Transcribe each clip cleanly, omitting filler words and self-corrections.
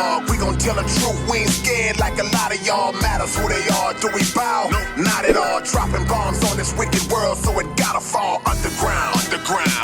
dialogue. We gon' tell the truth, we ain't scared like a lot of y'all. Matters who they are, do we bow? No. Not at all. Dropping bombs on this wicked world, so it gotta fall underground.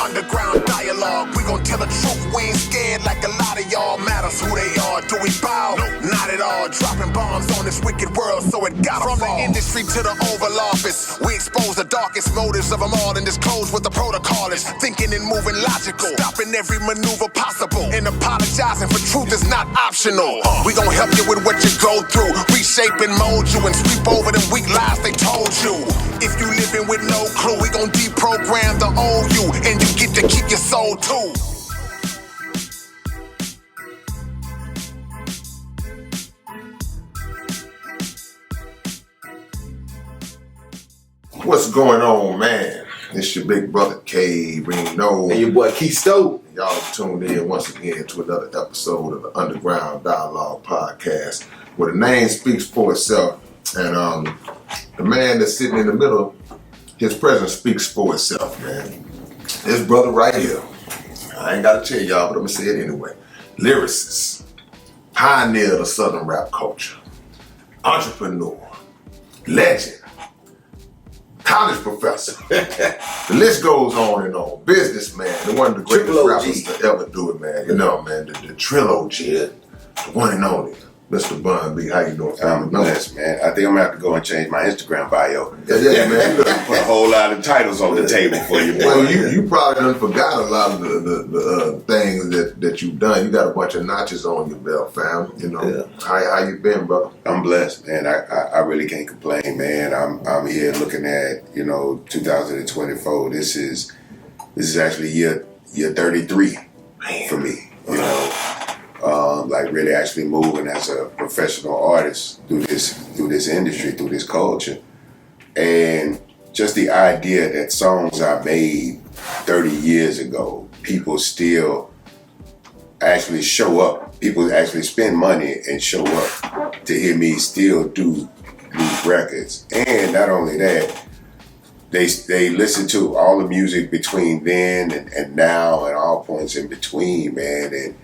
Underground dialogue. We gon' tell the truth, we ain't scared like a lot of y'all. Matters who they are, do we bow? No. Not at all. Dropping bombs on this wicked world, so it gotta fall. From the industry to the Oval Office, we expose the darkest motives of them all and disclose what the protocol is. Thinking and moving logical, stopping every maneuver possible, and apologizing for truth is not optional. We gon' help you with what you go through, reshape and mold you, and sweep over them weak lies they told you. If you living with no clue, we gon' deprogram the old you, and you get to keep your soul too. What's going on, man? It's your big brother K Reno. And your boy Keith Stowe. Y'all tuned in once again to another episode of the Underground Dialogue Podcast, where the name speaks for itself, and the man that's sitting in the middle, his presence speaks for itself, man. This brother right here, I ain't gotta tell y'all, but I'm gonna say it anyway. Lyricist, pioneer of the Southern rap culture, entrepreneur, legend, college professor. The list goes on and on. Businessman, one of the greatest rappers to ever do it, man. You know, man, the Trill OG, the one and only, Mr. Bun B. How you doing? I'm blessed, man. I think I'm gonna have to go and change my Instagram bio. Yeah, man. Put a whole lot of titles on the table for you, boy. Well, you probably done forgot a lot of the things that you've done. You got a bunch of notches on your belt, fam. You know, yeah. How you been, brother? I'm blessed, man. I really can't complain, man. I'm here looking at 2024. This is actually year 33 for me. You know. Like really actually moving as a professional artist through this industry, through this culture. And just the idea that songs I made 30 years ago, people still actually show up. People actually spend money and show up to hear me still do these records. And not only that, they listen to all the music between then and now and all points in between, man. And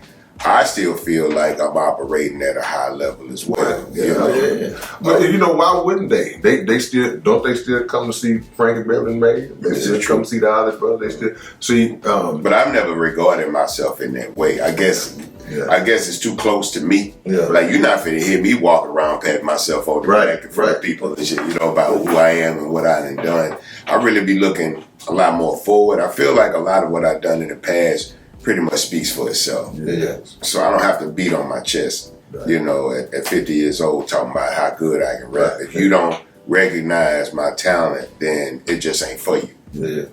I still feel like I'm operating at a high level as well. Yeah. But you know, why wouldn't they? They still come to see Frankie Beverly May? They still come to see the other brother. They still see. But I've never regarded myself in that way. I guess it's too close to me. Yeah. Like you're not finna hear me walk around patting myself on the back in front of people and shit. You know about who I am and what I done done. I really be looking a lot more forward. I feel like a lot of what I've done in the past pretty much speaks for itself. Yeah. So I don't have to beat on my chest, at 50 years old talking about how good I can rap. If you don't recognize my talent, then it just ain't for you. Yeah.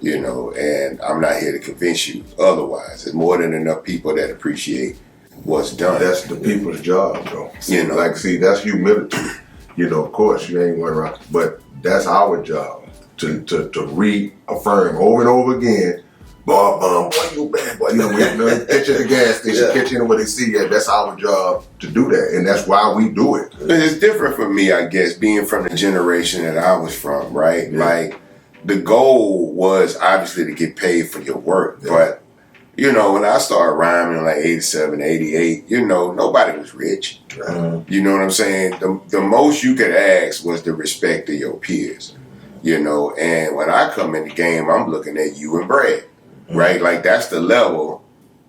And I'm not here to convince you otherwise. There's more than enough people that appreciate what's done. That's the people's job, though. That's humility. Of course, you ain't one right, but that's our job to reaffirm over and over again. Boy, you bad boy. Catch at the gas station, catch in where they see you. That's our job to do that, and that's why we do it. It's different for me, I guess, being from the generation that I was from, right? Yeah. Like, the goal was obviously to get paid for your work, but, when I started rhyming in like 87, 88, nobody was rich. Right. You know what I'm saying? The most you could ask was the respect of your peers, and when I come in the game, I'm looking at you and Brad. Right, like that's the level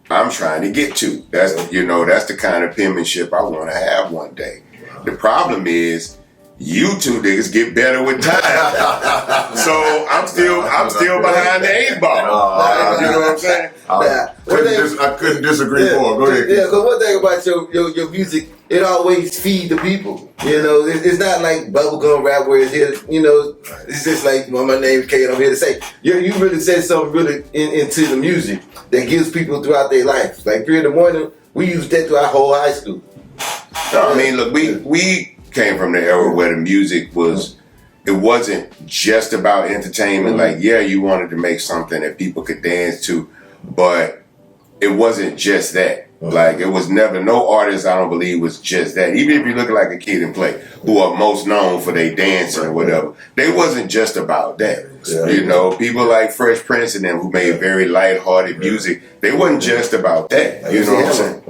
I'm trying to get to. That's that's the kind of penmanship I want to have one day. The problem is, you two niggas get better with time. So I'm still behind the 8 ball. You know what I'm saying? I couldn't disagree more. Go ahead. Yeah, because one thing about your music, it always feed the people. It's not like bubblegum rap where it's here. It's just like, my name's K and I'm here to say. You really said something really into the music that gives people throughout their life. Like 3 in the morning, we used that through our whole high school. I mean, look, we came from the era where the music it wasn't just about entertainment. Like, you wanted to make something that people could dance to, but it wasn't just that. Like, it was never, no artist, I don't believe, was just that. Even if you look like a Kid and Play, who are most known for their dancing or whatever, they wasn't just about that. You know, people like Fresh Prince and them who made very lighthearted music. They wasn't just about that. You know what I'm saying?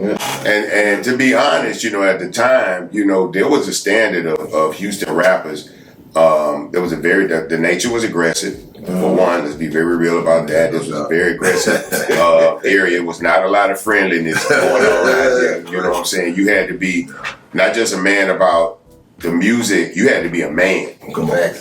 And to be honest, you know, at the time, you know, there was a standard of Houston rappers. There was the nature was aggressive. For one, let's be very real about that. This was a very aggressive area. It was not a lot of friendliness going on out there. You know what I'm saying? You had to be not just a man about the music, you had to be a man.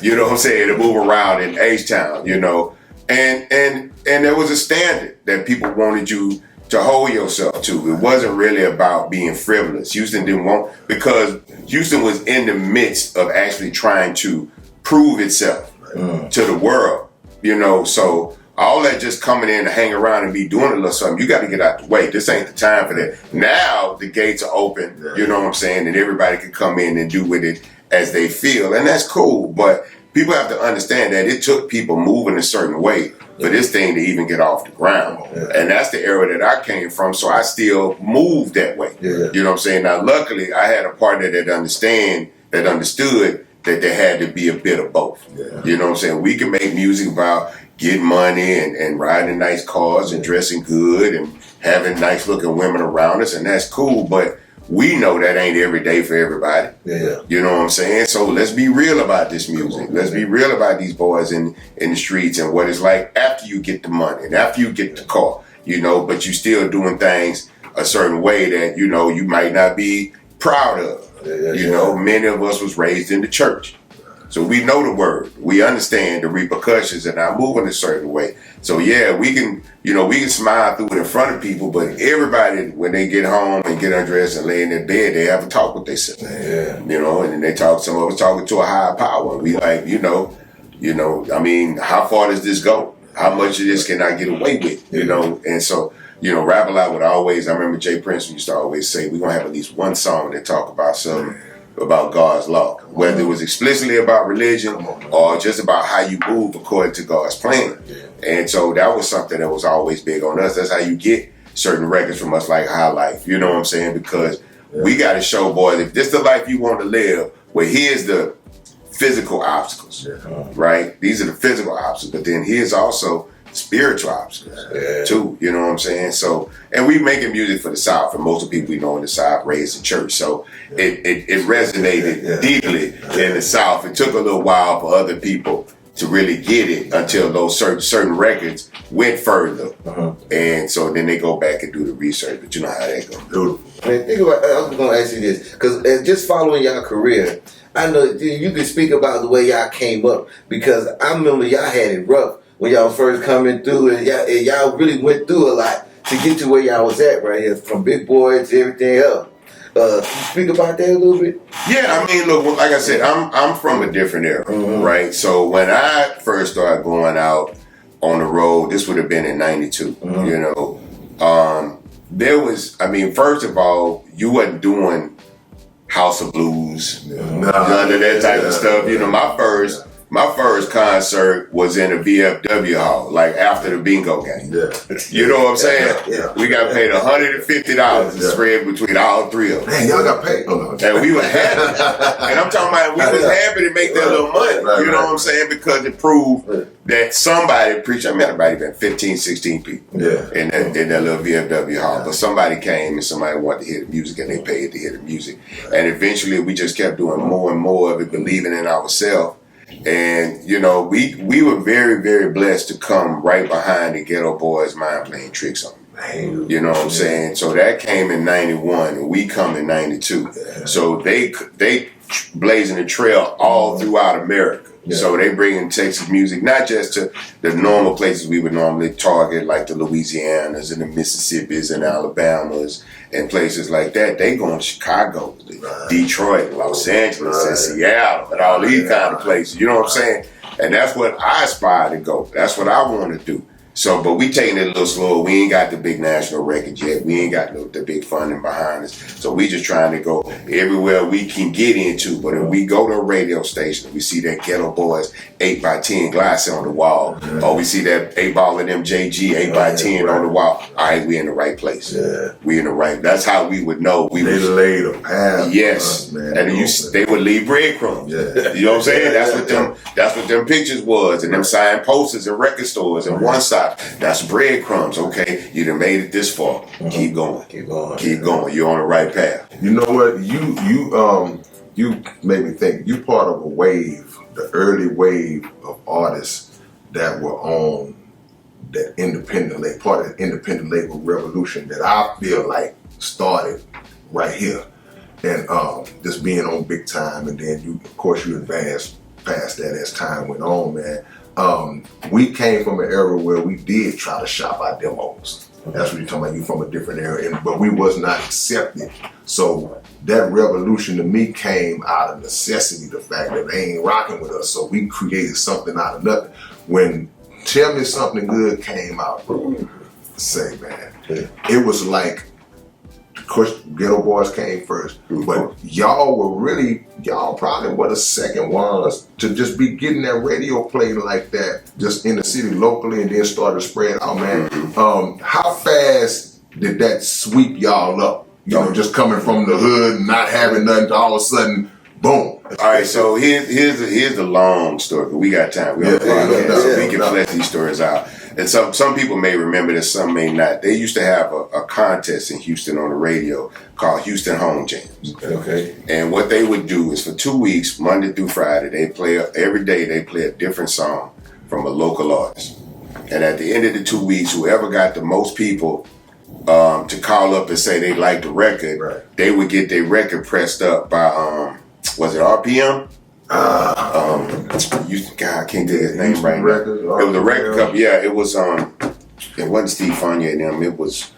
You know what I'm saying? To move around in H-Town, you know. And there was a standard that people wanted you to hold yourself to. It wasn't really about being frivolous. Houston didn't want, because Houston was in the midst of actually trying to prove itself to the world, you know. So all that just coming in to hang around and be doing a little something, you got to get out the way. This ain't the time for that. Now the gates are open, you know what I'm saying, and everybody can come in and do with it as they feel, and that's cool. But people have to understand that it took people moving a certain way for this thing to even get off the ground. And that's the era that I came from, so I still moved that way. You know what I'm saying? Now, luckily, I had a partner that understood that there had to be a bit of both. You know what I'm saying? We can make music about getting money and riding nice cars and dressing good and having nice looking women around us, and that's cool, but we know that ain't every day for everybody. You know what I'm saying? So let's be real about this music. Let's be real about these boys in the streets and what it's like after you get the money and after you get the car, you know, but you still doing things a certain way that, you know, you might not be proud of. You know, many of us was raised in the church. So we know the word. We understand the repercussions and are moving a certain way. So yeah, we can smile through it in front of people, but everybody, when they get home and get undressed and lay in their bed, they have a talk with themselves. You know, and then they talk, some of us talking to a higher power. We like, you know, I mean, how far does this go? How much of this can I get away with? You know, and so, you know, Rap A Lot would always, I remember Jay Prince used to always say, we're going to have at least one song that talk about something about God's law, whether it was explicitly about religion or just about how you move according to God's plan. And so that was something that was always big on us. That's how you get certain records from us, like High Life. You know what I'm saying? Because we got to show, boys, if this is the life you want to live, well, here's the physical obstacles, right? These are the physical obstacles, but then here's also spiritual obstacles too, you know what I'm saying? So, and we making music for the South, and most of the people we know in the South raised in church, so it resonated deeply in the South. It took a little while for other people to really get it until those certain records went further, and so then they go back and do the research. But you know how that goes. Man, think about. I was going to ask you this because just following y'all career, I know you can speak about the way y'all came up, because I remember y'all had it rough when y'all first coming through, and y'all really went through a lot to get to where y'all was at right here, from Big Boy to everything else. Can you speak about that a little bit? Yeah, I mean, look, like I said, I'm from a different era, right? So when I first started going out on the road, this would have been in '92. You know, there was, I mean, first of all, you wasn't doing House of Blues, none of that type of stuff. You know, my first concert was in a VFW hall, like after the bingo game. You know what I'm saying? We got paid $150 to spread between all three of us. Man, y'all got paid? And we were happy. And I'm talking about, we was happy to make that little money. You know what I'm saying? Because it proved that somebody preached. I met about 15, 16 people in that little VFW hall. But somebody came and somebody wanted to hear the music, and they paid to hear the music. And eventually we just kept doing more and more of it, believing in ourselves. And, you know, we were very, very blessed to come right behind the Ghetto Boys Mind Playing Tricks on me. You know what I'm saying? So that came in '91, and we come in '92. So they blazing the trail all throughout America. So they bringing Texas music, not just to the normal places we would normally target, like the Louisianas and the Mississippis and Alabamas and places like that. They going to Chicago, Detroit, Los Angeles, and Seattle, and all these kind of places. You know what I'm saying? And that's what I aspire to go. That's what I want to do. So, but we taking it a little slower. We ain't got the big national record yet. We ain't got the big funding behind us. So we just trying to go everywhere we can get into. But if we go to a radio station, we see that Ghetto Boys 8x10 glass on the wall, or we see that 8-ball of them JG 8x10 on the wall. All right, we in the right place. Yeah. We in the right. That's how we would know. They laid a path. Yes, man. And they would leave breadcrumbs. Yeah. You know what I'm saying? That's what them pictures was, and them signed posters in record stores and one side. That's breadcrumbs. Okay, you done made it this far. Keep going. Keep going. You're on the right path. You know what? You made me think. You part of a wave, the early wave of artists that were on that independent label, part of the independent label revolution that I feel like started right here, and just being on big time, and then of course you advanced past that as time went on, man. We came from an era where we did try to shop our demos. That's what you're talking about. You from a different era, but we was not accepted. So that revolution to me came out of necessity, the fact that they ain't rocking with us. So we created something out of nothing. When Tell Me Something Good came out, say, man, it was like, of course, Ghetto Boys came first, but y'all probably were the second ones to just be getting that radio play like that, just in the city locally, and then started to spread out, man. How fast did that sweep y'all up? You know, just coming from the hood and not having nothing, all of a sudden, boom. All right, so here's the long story. We got time. We can flesh these stories out. And some people may remember this, some may not. They used to have a contest in Houston on the radio called Houston Home Jams. Okay. And what they would do is for 2 weeks, Monday through Friday, every day they play a different song from a local artist. And at the end of the 2 weeks, whoever got the most people to call up and say they liked the record, they would get their record pressed up by, was it RPM? God, I can't think of his name right now. It was a record company. Yeah, it was. It wasn't Steve Fournier and them. It was.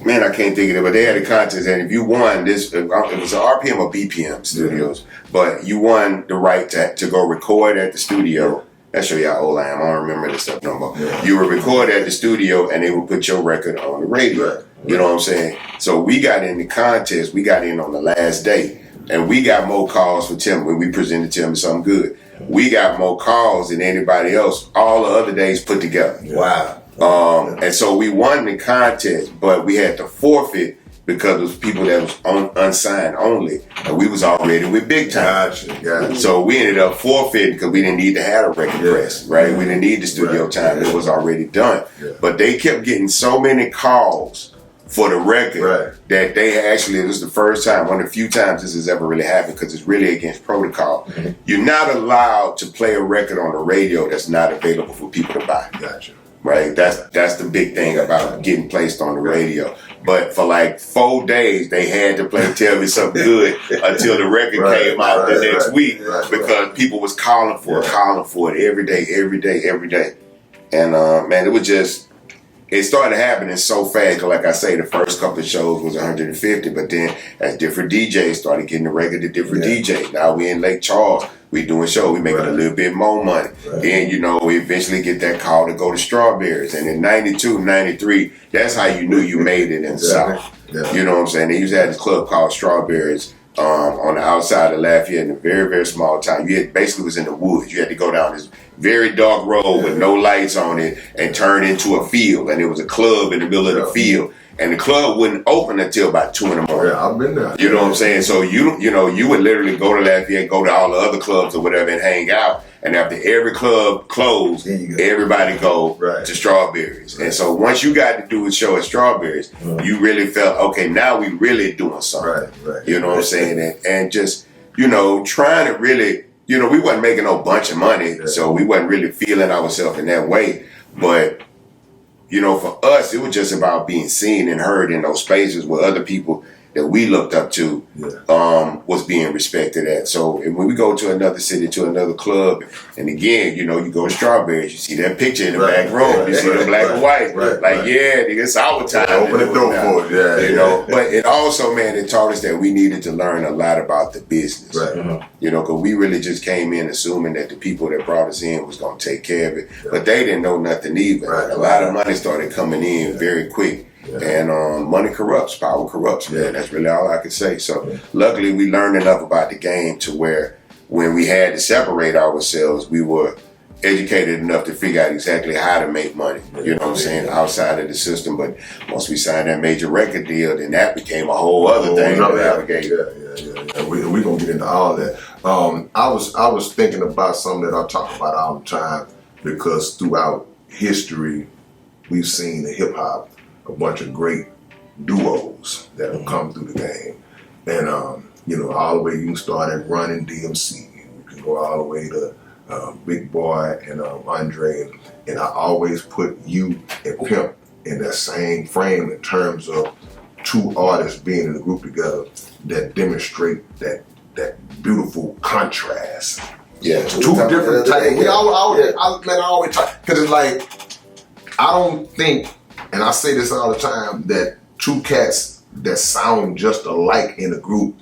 Man, I can't think of it. But they had a contest, and if you won this, it was an RPM or BPM Studios. But you won the right to go record at the studio. That's show you how old I am. I don't remember this stuff no more. You would record at the studio, and they would put your record on the radio. You know what I'm saying? So we got in the contest. We got in on the last day. And we got more calls for Tim when we presented Tim something good. We got more calls than anybody else all the other days put together. Wow. And so we won the contest, but we had to forfeit because it was people that was unsigned only. And we was already with big time. Gotcha. So we ended up forfeiting because we didn't need to have a record press, right? We didn't need the studio time. It was already done. But they kept getting so many calls for the record that they actually, it was the first time, one of the few times this has ever really happened because it's really against protocol. You're not allowed to play a record on the radio that's not available for people to buy. Gotcha. Right? That's the big thing about getting placed on the radio. But for like 4 days, they had to play Tell Me Something Good until the record came out the next week because people was calling for it every day. And man, it was just, it started happening so fast. Like I say, the first couple of shows was 150, but then as different DJs started getting the record to different DJs. Now we in Lake Charles, we doing shows, we making a little bit more money. Then, you know, we eventually get that call to go to Strawberries. And in 92, 93, that's how you knew you made it in the South. You know what I'm saying? They used to have this club called Strawberries on the outside of Lafayette in a very, very small town. You basically was in the woods. You had to go down this very dark road with no lights on it and turn into a field. And it was a club in the middle of the field. And the club wouldn't open until about 2 in the morning. Yeah, I've been there. You know what I'm saying? So you would literally go to Lafayette, go to all the other clubs or whatever and hang out. And after every club closed, everybody go to Strawberries. And so once you got to do a show at Strawberries, you really felt, okay, now we really doing something. You know what I'm saying? And just, you know, trying to really, you know, we wasn't making no bunch of money, so we wasn't really feeling ourselves in that way. But, you know, for us, it was just about being seen and heard in those spaces where other people, that we looked up to was being respected at. So and when we go to another city, to another club, and again, you go to Strawberries, you see that picture in the back room, you see the black and white, nigga, it's our time. Open the door for it, But it also, man, it taught us that we needed to learn a lot about the business. Because we really just came in assuming that the people that brought us in was going to take care of it, but they didn't know nothing either. A lot of money started coming in very quick. And money corrupts, power corrupts, man. That's really all I can say. So luckily we learned enough about the game to where when we had to separate ourselves, we were educated enough to figure out exactly how to make money, outside of the system. But once we signed that major record deal, then that became a whole other thing to navigate. We're gonna get into all that. I was thinking about something that I talk about all the time, because throughout history we've seen in hip hop a bunch of great duos that have come through the game. And, all the way you can start at Run and DMC. You can go all the way to Big Boy and Andre. And I always put you and Pimp in that same frame in terms of two artists being in a group together that demonstrate that beautiful contrast. Two different types. I always talk, because it's like, I don't think, and I say this all the time, that two cats that sound just alike in a group,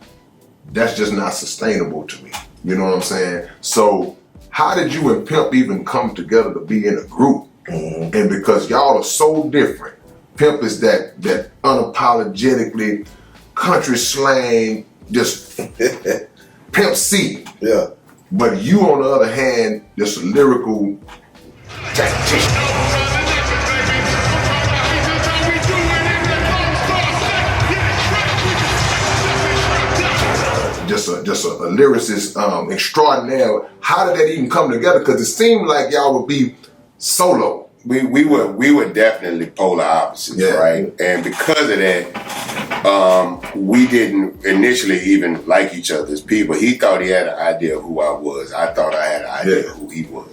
that's just not sustainable to me. You know what I'm saying? So how did you and Pimp even come together to be in a group? And because y'all are so different, Pimp is that unapologetically country slang, just Pimp C. Yeah. But you, on the other hand, just a lyrical tactician. Just a lyricist extraordinaire. How did that even come together? Because it seemed like y'all would be solo. We were definitely polar opposites, right? And because of that, we didn't initially even like each other's people. He thought he had an idea of who I was. I thought I had an idea of who he was.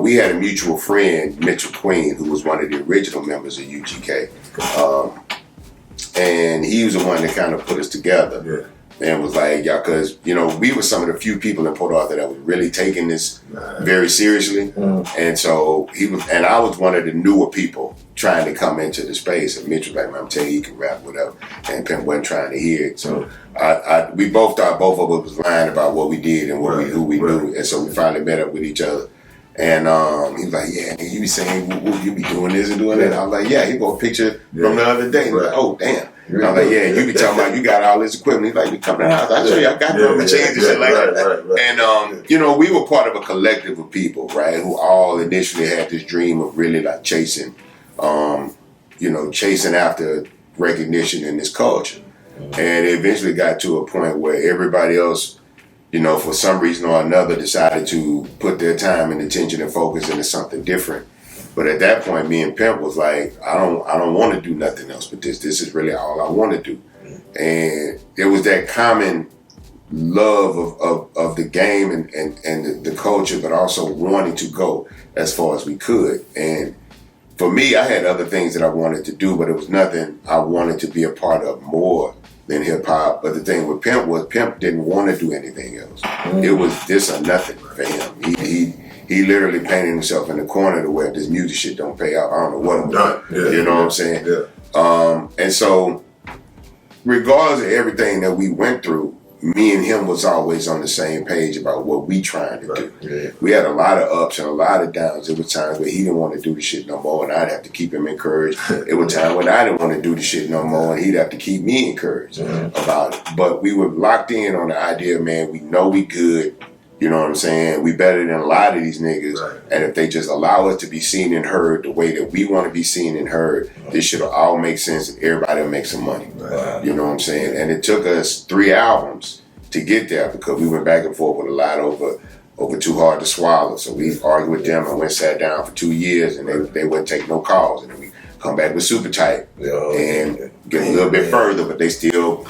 We had a mutual friend, Mitchell Queen, who was one of the original members of UGK. And he was the one that kind of put us together. And was like, because, we were some of the few people in Port Arthur that was really taking this very seriously. And so and I was one of the newer people trying to come into the space. And Mitch was like, man, I'm telling you, he can rap, whatever. And Pimp wasn't trying to hear it. So we both thought both of us was lying about what we did and who we knew. And so we finally met up with each other. And he was like, yeah, you be saying, you be doing this and doing that. I was like, yeah, he brought a picture from the other day. He was like, oh, damn. I'm like, yeah, you be talking about you got all this equipment. He's like, you come to the house. I show you, I got drum machines and shit like that. And, we were part of a collective of people, right, who all initially had this dream of really like chasing after recognition in this culture. And it eventually got to a point where everybody else, for some reason or another decided to put their time and attention and focus into something different. But at that point, me and Pimp was like, I don't want to do nothing else but this. This is really all I want to do. And it was that common love of the game and the culture, but also wanting to go as far as we could. And for me, I had other things that I wanted to do, but it was nothing I wanted to be a part of more than hip hop. But the thing with Pimp was Pimp didn't want to do anything else. It was this or nothing for him. He literally painted himself in the corner to where this music shit don't pay out. I don't know what I'm doing. You know what I'm saying? And so, regardless of everything that we went through, me and him was always on the same page about what we trying to do. We had a lot of ups and a lot of downs. There were times where he didn't want to do the shit no more, and I'd have to keep him encouraged. There were times when I didn't want to do the shit no more, and he'd have to keep me encouraged about it. But we were locked in on the idea, man, we know we good. You know what I'm saying? We better than a lot of these niggas. And if they just allow us to be seen and heard the way that we want to be seen and heard, this should all make sense and everybody will make some money. You know what I'm saying? And it took us 3 albums to get there because we went back and forth with a lot over Too Hard to Swallow. So we argued with them and sat down for 2 years and they wouldn't take no calls. And then we come back with Super Tight and get a little bit further, but they still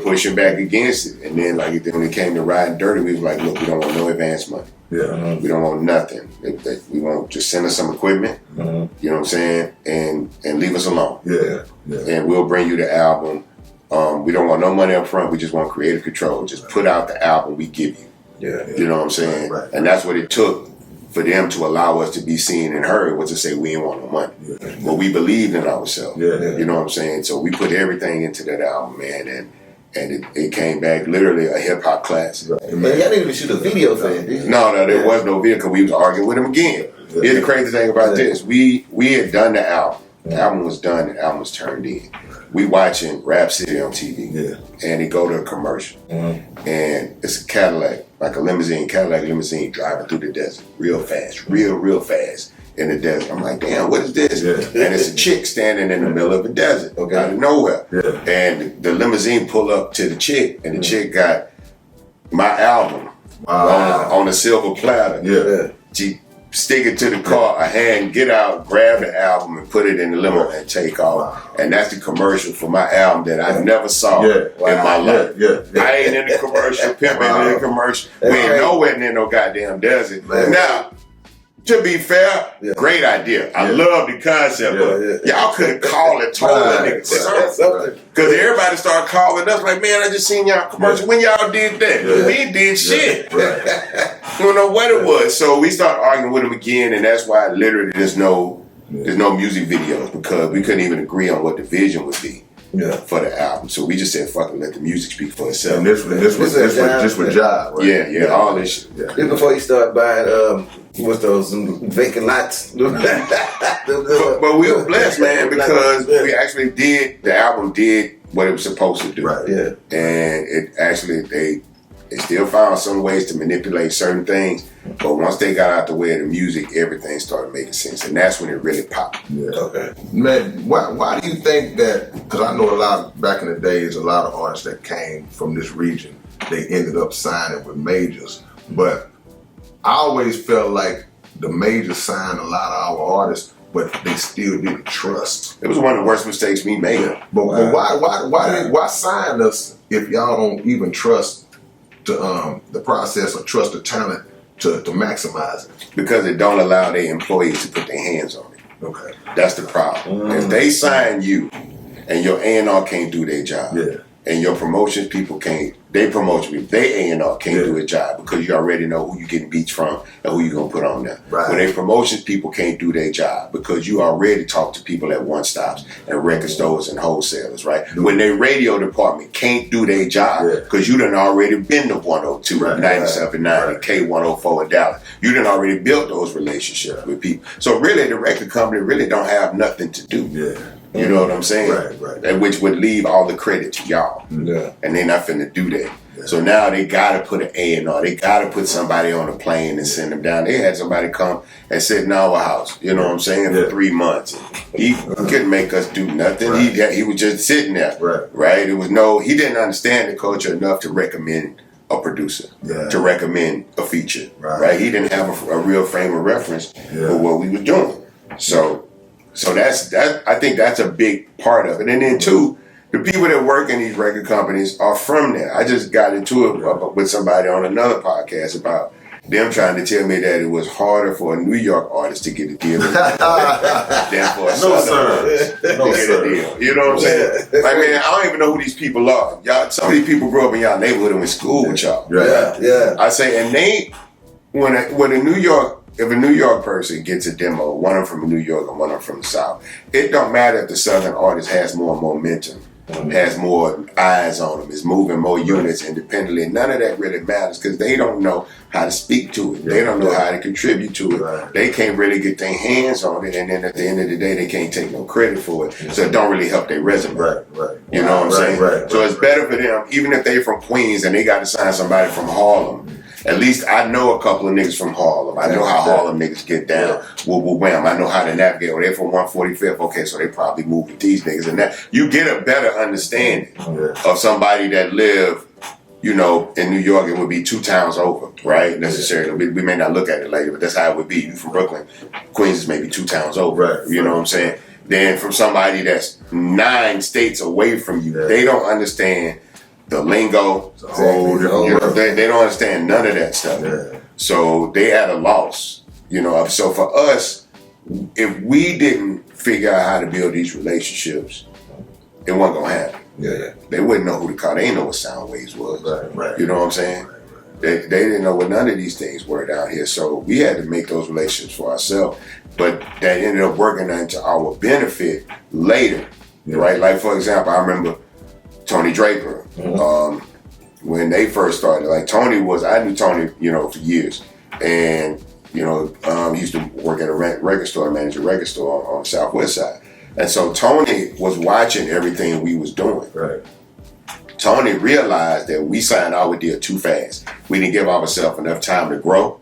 pushing back against it. And then when it came to Riding Dirty, we was like, look, we don't want no advance money. Yeah. We don't want nothing. We want just send us some equipment, you know what I'm saying, and leave us alone. Yeah. And we'll bring you the album. We don't want no money up front. We just want creative control. Just put out the album we give you. Yeah. You know what I'm saying? Right. And that's what it took for them to allow us to be seen and heard, was to say we ain't want no money. Yeah. But we believed in ourselves. Yeah. You know what I'm saying? So we put everything into that album, man, and it came back literally a hip hop classic. Right. And y'all didn't even shoot a video for it, did you? No, there was no video because we was arguing with him again. Yeah. Here's the crazy thing about this. We had done the album. The album was done, the album was turned in. We watching Rap City on TV. And it go to a commercial. And it's a Cadillac, like a Cadillac limousine driving through the desert real fast, real fast in the desert. I'm like, damn, what is this? And it's a chick standing in the middle of the desert, out of nowhere. And the limousine pull up to the chick, and the chick got my album on a silver platter. She stick it to the car, a hand, get out, grab the album and put it in the limo and take off. And that's the commercial for my album that I never saw in my life. I ain't in the commercial, Pimp ain't in the commercial. We ain't nowhere near no goddamn desert. Now, to be fair, great idea. I love the concept, but y'all could have called and told that nigga something. Because everybody started calling us like, man, I just seen y'all commercial. When y'all did that? We ain't did shit. You don't know what it was. So we started arguing with him again, and that's why literally there's no music videos, because we couldn't even agree on what the vision would be for the album. So we just said, fuck it, let the music speak for itself. And this was just with Jive, right? Yeah, all this shit. This before you start buying what's those vacant lots? But we were blessed, man, because we actually the album did what it was supposed to do. Right. And it actually, they still found some ways to manipulate certain things, but once they got out the way of the music, everything started making sense, and that's when it really popped. Man, why do you think that, because I know back in the days, a lot of artists that came from this region, they ended up signing with majors, but I always felt like the majors signed a lot of our artists, but they still didn't trust. It was one of the worst mistakes we made. But why sign us if y'all don't even trust the process or trust the talent to maximize it? Because it don't allow their employees to put their hands on it. Okay. That's the problem. If they sign you and your A&R can't do their job, and your promotions people can't, they A&R can't do a job, because you already know who you getting beats from and who you gonna put on there. Right. When they promotions people can't do their job, because you already talk to people at one stops and record stores and wholesalers, right? When their radio department can't do their job, because you done already been to 102, 97.9, K104 in Dallas. You done already built those relationships with people. So really, the record company really don't have nothing to do. You know what I'm saying? Right. And which would leave all the credit to y'all. And they're not finna do that. So now they gotta put an A&R. They gotta put somebody on a plane and send them down. They had somebody come and sit in our house, you know what I'm saying, for 3 months. He couldn't make us do nothing. He was just sitting there. Right? It was he didn't understand the culture enough to recommend a producer, to recommend a feature. Right? He didn't have a real frame of reference for what we were doing. So I think that's a big part of it. And then too, the people that work in these record companies are from there. I just got into it with somebody on another podcast about them trying to tell me that it was harder for a New York artist to get a deal than for a Southern artist to get a deal. You know what I'm saying? Like, man, I don't even know who these people are. Y'all, some of these people grew up in y'all neighborhood and went to school with y'all. I say, and when a New York, if a New York person gets a demo, one of them from New York and one of them from the South, it don't matter if the Southern artist has more momentum, has more eyes on them, is moving more units independently. None of that really matters, because they don't know how to speak to it. They don't know how to contribute to it. They can't really get their hands on it, and then at the end of the day, they can't take no credit for it. So it don't really help their resume. You know what I'm saying? So it's better for them, even if they from Queens and they got to sign somebody from Harlem. At least I know a couple of niggas from Harlem. I know how Harlem niggas get down. Wham. I know how to navigate. Well, they're from 145th. Okay, so they probably moved with these niggas and that. You get a better understanding of somebody that live, you know, in New York. It would be 2 towns over, right? Necessarily. We may not look at it later, but that's how it would be. You from Brooklyn, Queens is maybe 2 towns over. You know what I'm saying? Then from somebody that's 9 states away from you, they don't understand the lingo, they don't understand none of that stuff. So they at a loss, So for us, if we didn't figure out how to build these relationships, it wasn't gonna happen. Yeah. They wouldn't know who to call. They didn't know what sound waves was. Right. You know what I'm saying? They didn't know what none of these things were down here. So we had to make those relationships for ourselves. But that ended up working into our benefit later, right? Like, for example, I remember Tony Draper. When they first started, like I knew Tony, for years. And, he used to work at a record store, manage a record store on the Southwest side. And so Tony was watching everything we was doing. Right. Tony realized that we signed our deal too fast. We didn't give ourselves enough time to grow,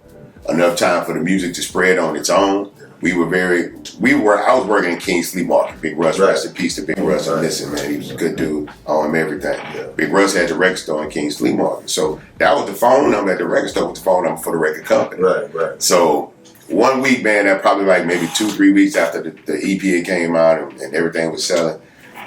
enough time for the music to spread on its own. I was working in King's Flea Market. Big Russ, rest in peace to Big Russ. Listen, man, he was a good dude. Owe him everything. Yeah. Big Russ had the record store in King's Flea Market. So that was the phone number at the record store, was the phone number for the record company. Right. So 1 week, man, that probably like maybe 2-3 weeks after the EP came out and everything was selling,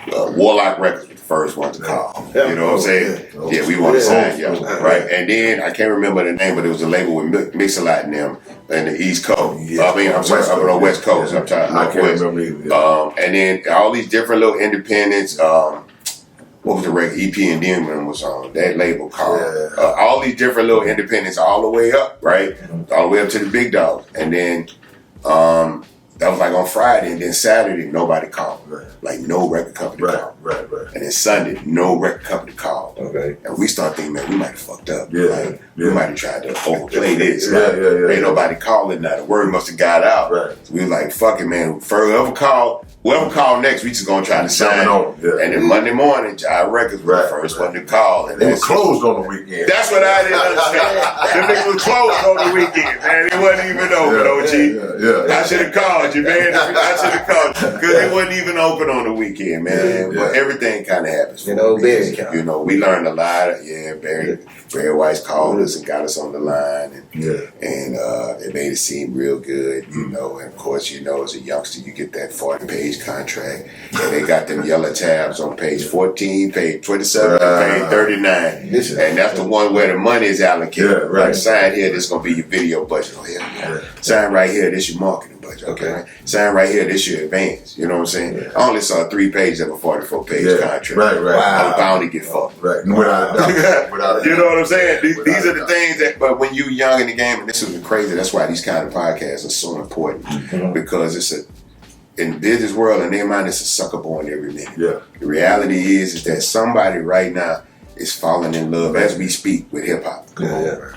Warlock Records was the first one to call. You know what I'm saying? Yeah, we want to sign you. Right. And then I can't remember the name, but it was a label with Mix-a-Lot in them in the East Coast. I'm sorry, up on the West Coast. I'm talking I can't remember either. And then all these different little independents. What was the record? EP and Demon was on that label called. All these different little independents all the way up, right? All the way up to the big dogs. And then that was like on Friday, and then Saturday nobody called. Like no record company called. Right. And then Sunday, no record company called. Okay. And we start thinking, man, we might have fucked up. Yeah. We might have tried to overplay this. Yeah. Ain't nobody calling now. The word must have got out. Right. So we was like, fuck it, man. Whoever call next, we just gonna try to sign. And then Monday morning, Jive Records was the first one to call. And they were closed on the weekend. That's what I didn't understand. Them niggas was closed on the weekend, man. It wasn't even open, OG. I should have called you, man. I should have called you. Because it wasn't even open on the weekend, man. But everything kind of happens. Barry. We learned a lot. Barry Weiss called us and got us on the line. And it made it seem real good, And of course, as a youngster, you get that 40-page contract. And they got them yellow tabs on page 14, page 27, page 39. And that's the one where the money is allocated. Right. Sign here, this is going to be your video budget. Oh, yeah. Sign right here, this is your marketing budget. Okay. Sign right here, this is your advance. You know what I'm saying? I only saw 3 pages of a 44-page contract. Right. I was bound to get fucked. Right. Without a doubt. You know what I'm saying? These are the things that, but when you're young in the game, and this is crazy, that's why these kind of podcasts are so important. Because in the business world, in their mind, it's a sucker born every minute. Yeah. The reality is that somebody right now is falling in love as we speak with hip hop.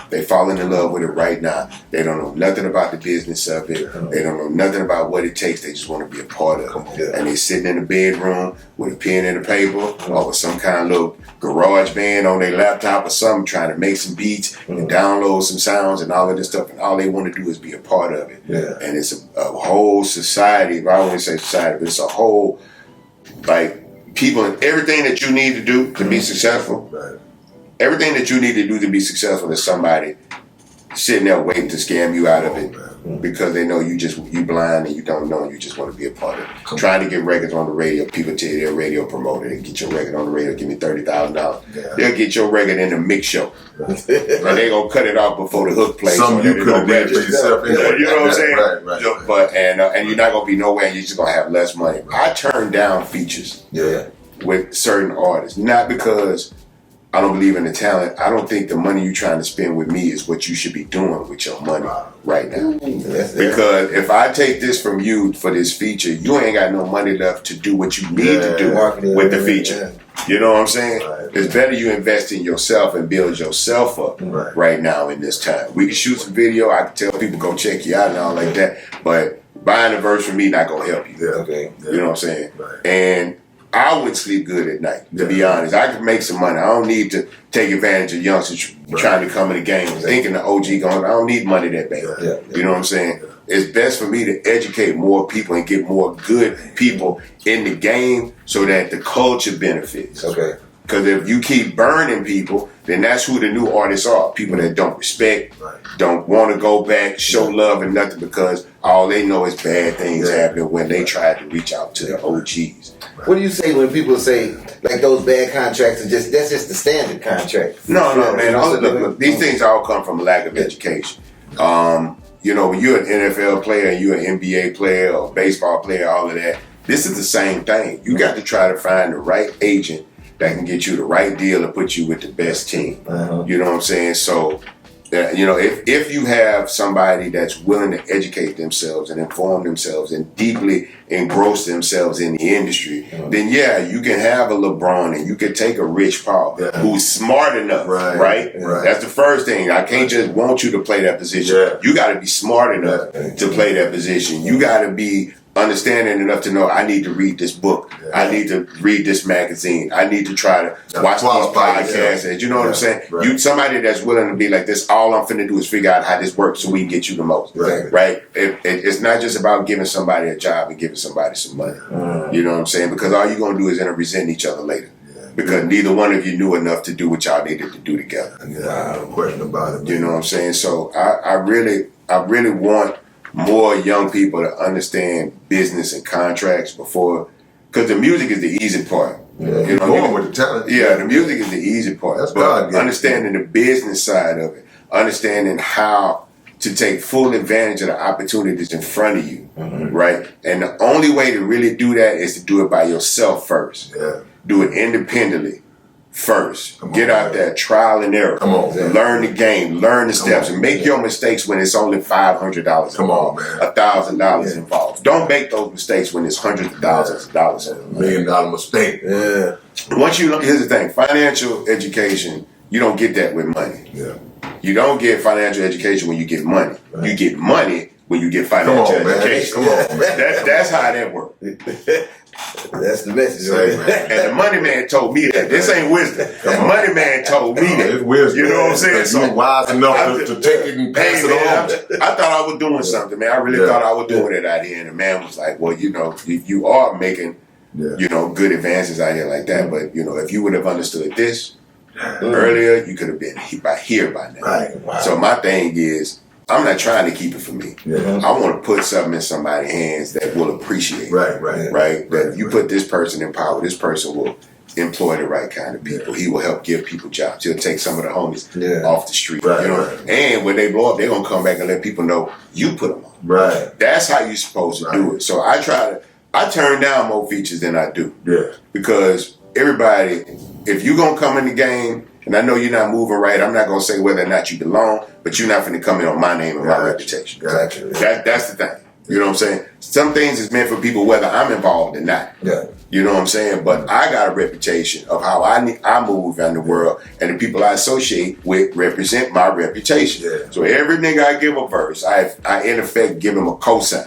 They falling in love with it right now. They don't know nothing about the business of it. They don't know nothing about what it takes. They just want to be a part of it. And they sitting in the bedroom with a pen and a paper or with some kind of little garage band on their laptop or something, trying to make some beats and download some sounds and all of this stuff. And all they want to do is be a part of it. And it's a whole society. I don't want to say society, but it's a whole, like, people and everything that you need to do to be successful. Everything that you need to do to be successful is somebody sitting there waiting to scam you out of it because they know you blind and you don't know and you just want to be a part of it. Trying to get records on the radio, people tell you they're a radio promoter. They get your record on the radio, give me $30,000. They'll get your record in the mix show. And they gonna cut it off before the hook plays. Something you could have did for yourself. You know what I'm saying? Right. But and you're not gonna be nowhere. You're just gonna have less money. I turn down features with certain artists, not because I don't believe in the talent. I don't think the money you're trying to spend with me is what you should be doing with your money right now. Because if I take this from you for this feature, you ain't got no money left to do what you need to do with the feature. You know what I'm saying? It's better you invest in yourself and build yourself up right now in this time. We can shoot some video. I can tell people go check you out and all like that. But buying a verse from me not gonna help you. You know what I'm saying? And I would sleep good at night, to be honest. I could make some money. I don't need to take advantage of youngsters trying to come in the game thinking the OG going, I don't need money that bad. You know what I'm saying? It's best for me to educate more people and get more good people in the game so that the culture benefits. Because if you keep burning people, then that's who the new artists are. People that don't respect, don't want to go back, show love and nothing because all they know is bad things happening when they try to reach out to the OGs. What do you say when people say like those bad contracts are that's just the standard contract? No, man. Look, these things all come from a lack of education. You know, when you're an NFL player and you're an NBA player or baseball player, all of that, this is the same thing. You got to try to find the right agent that can get you the right deal and put you with the best team. You know what I'm saying? So, you know, if you have somebody that's willing to educate themselves and inform themselves and deeply engross themselves in the industry, then yeah, you can have a LeBron and you can take a Rich Paul who's smart enough, right? That's the first thing. I can't just want you to play that position. You got to be smart enough to play that position. You got to be understanding enough to know I need to read this book. I need to read this magazine. I need to try to watch these podcasts. You know what I'm saying? You somebody that's willing to be like this. All I'm finna do is figure out how this works so we can get you the most. Right? It's not just about giving somebody a job and giving somebody some money. You know what I'm saying? Because all you're gonna do is end up resenting each other later. Because neither one of you knew enough to do what y'all needed to do together. No question about it. You know what I'm saying? So I really want more young people to understand business and contracts before, because the music is the easy part. You know, going with the talent. Yeah, the music is the easy part. That's but understanding the business side of it, understanding how to take full advantage of the opportunities in front of you, right? And the only way to really do that is to do it by yourself first. Do it independently first. Get out there, trial and error. Learn the game, learn the steps, and make your mistakes when it's only $500 involved, $1,000 involved. Don't make those mistakes when it's hundreds of thousands of dollars involved. $1 million mistake. Once you look, here's the thing: financial education, you don't get that with money. You don't get financial education when you get money. You get money when you get financial education. That's how that works. That's the message, right? And the money man told me that. This ain't wisdom. The money man told me that. It's wisdom. You know what I'm saying? So you're wise enough to take it and pass it on. I thought I was doing something, man. I really thought I was doing it out here. And the man was like, well, you know, you are making, you know, good advances out here like that. But, you know, if you would have understood this earlier, you could have been here by now. So my thing is, I'm not trying to keep it for me. I want to put something in somebody's hands that will appreciate it. Right? That you put this person in power, this person will employ the right kind of people. He will help give people jobs. He'll take some of the homies off the street. You know? And when they blow up, they're going to come back and let people know you put them on. That's how you're supposed to do it. So I turn down more features than I do. Because everybody, if you're going to come in the game, and I know you're not moving right, I'm not going to say whether or not you belong, but you're not going to come in on my name and my reputation. That's the thing. You know what I'm saying? Some things is meant for people whether I'm involved or not. You know what I'm saying? But I got a reputation of how I move around the world, and the people I associate with represent my reputation. So every nigga I give a verse, I in effect give him a cosign.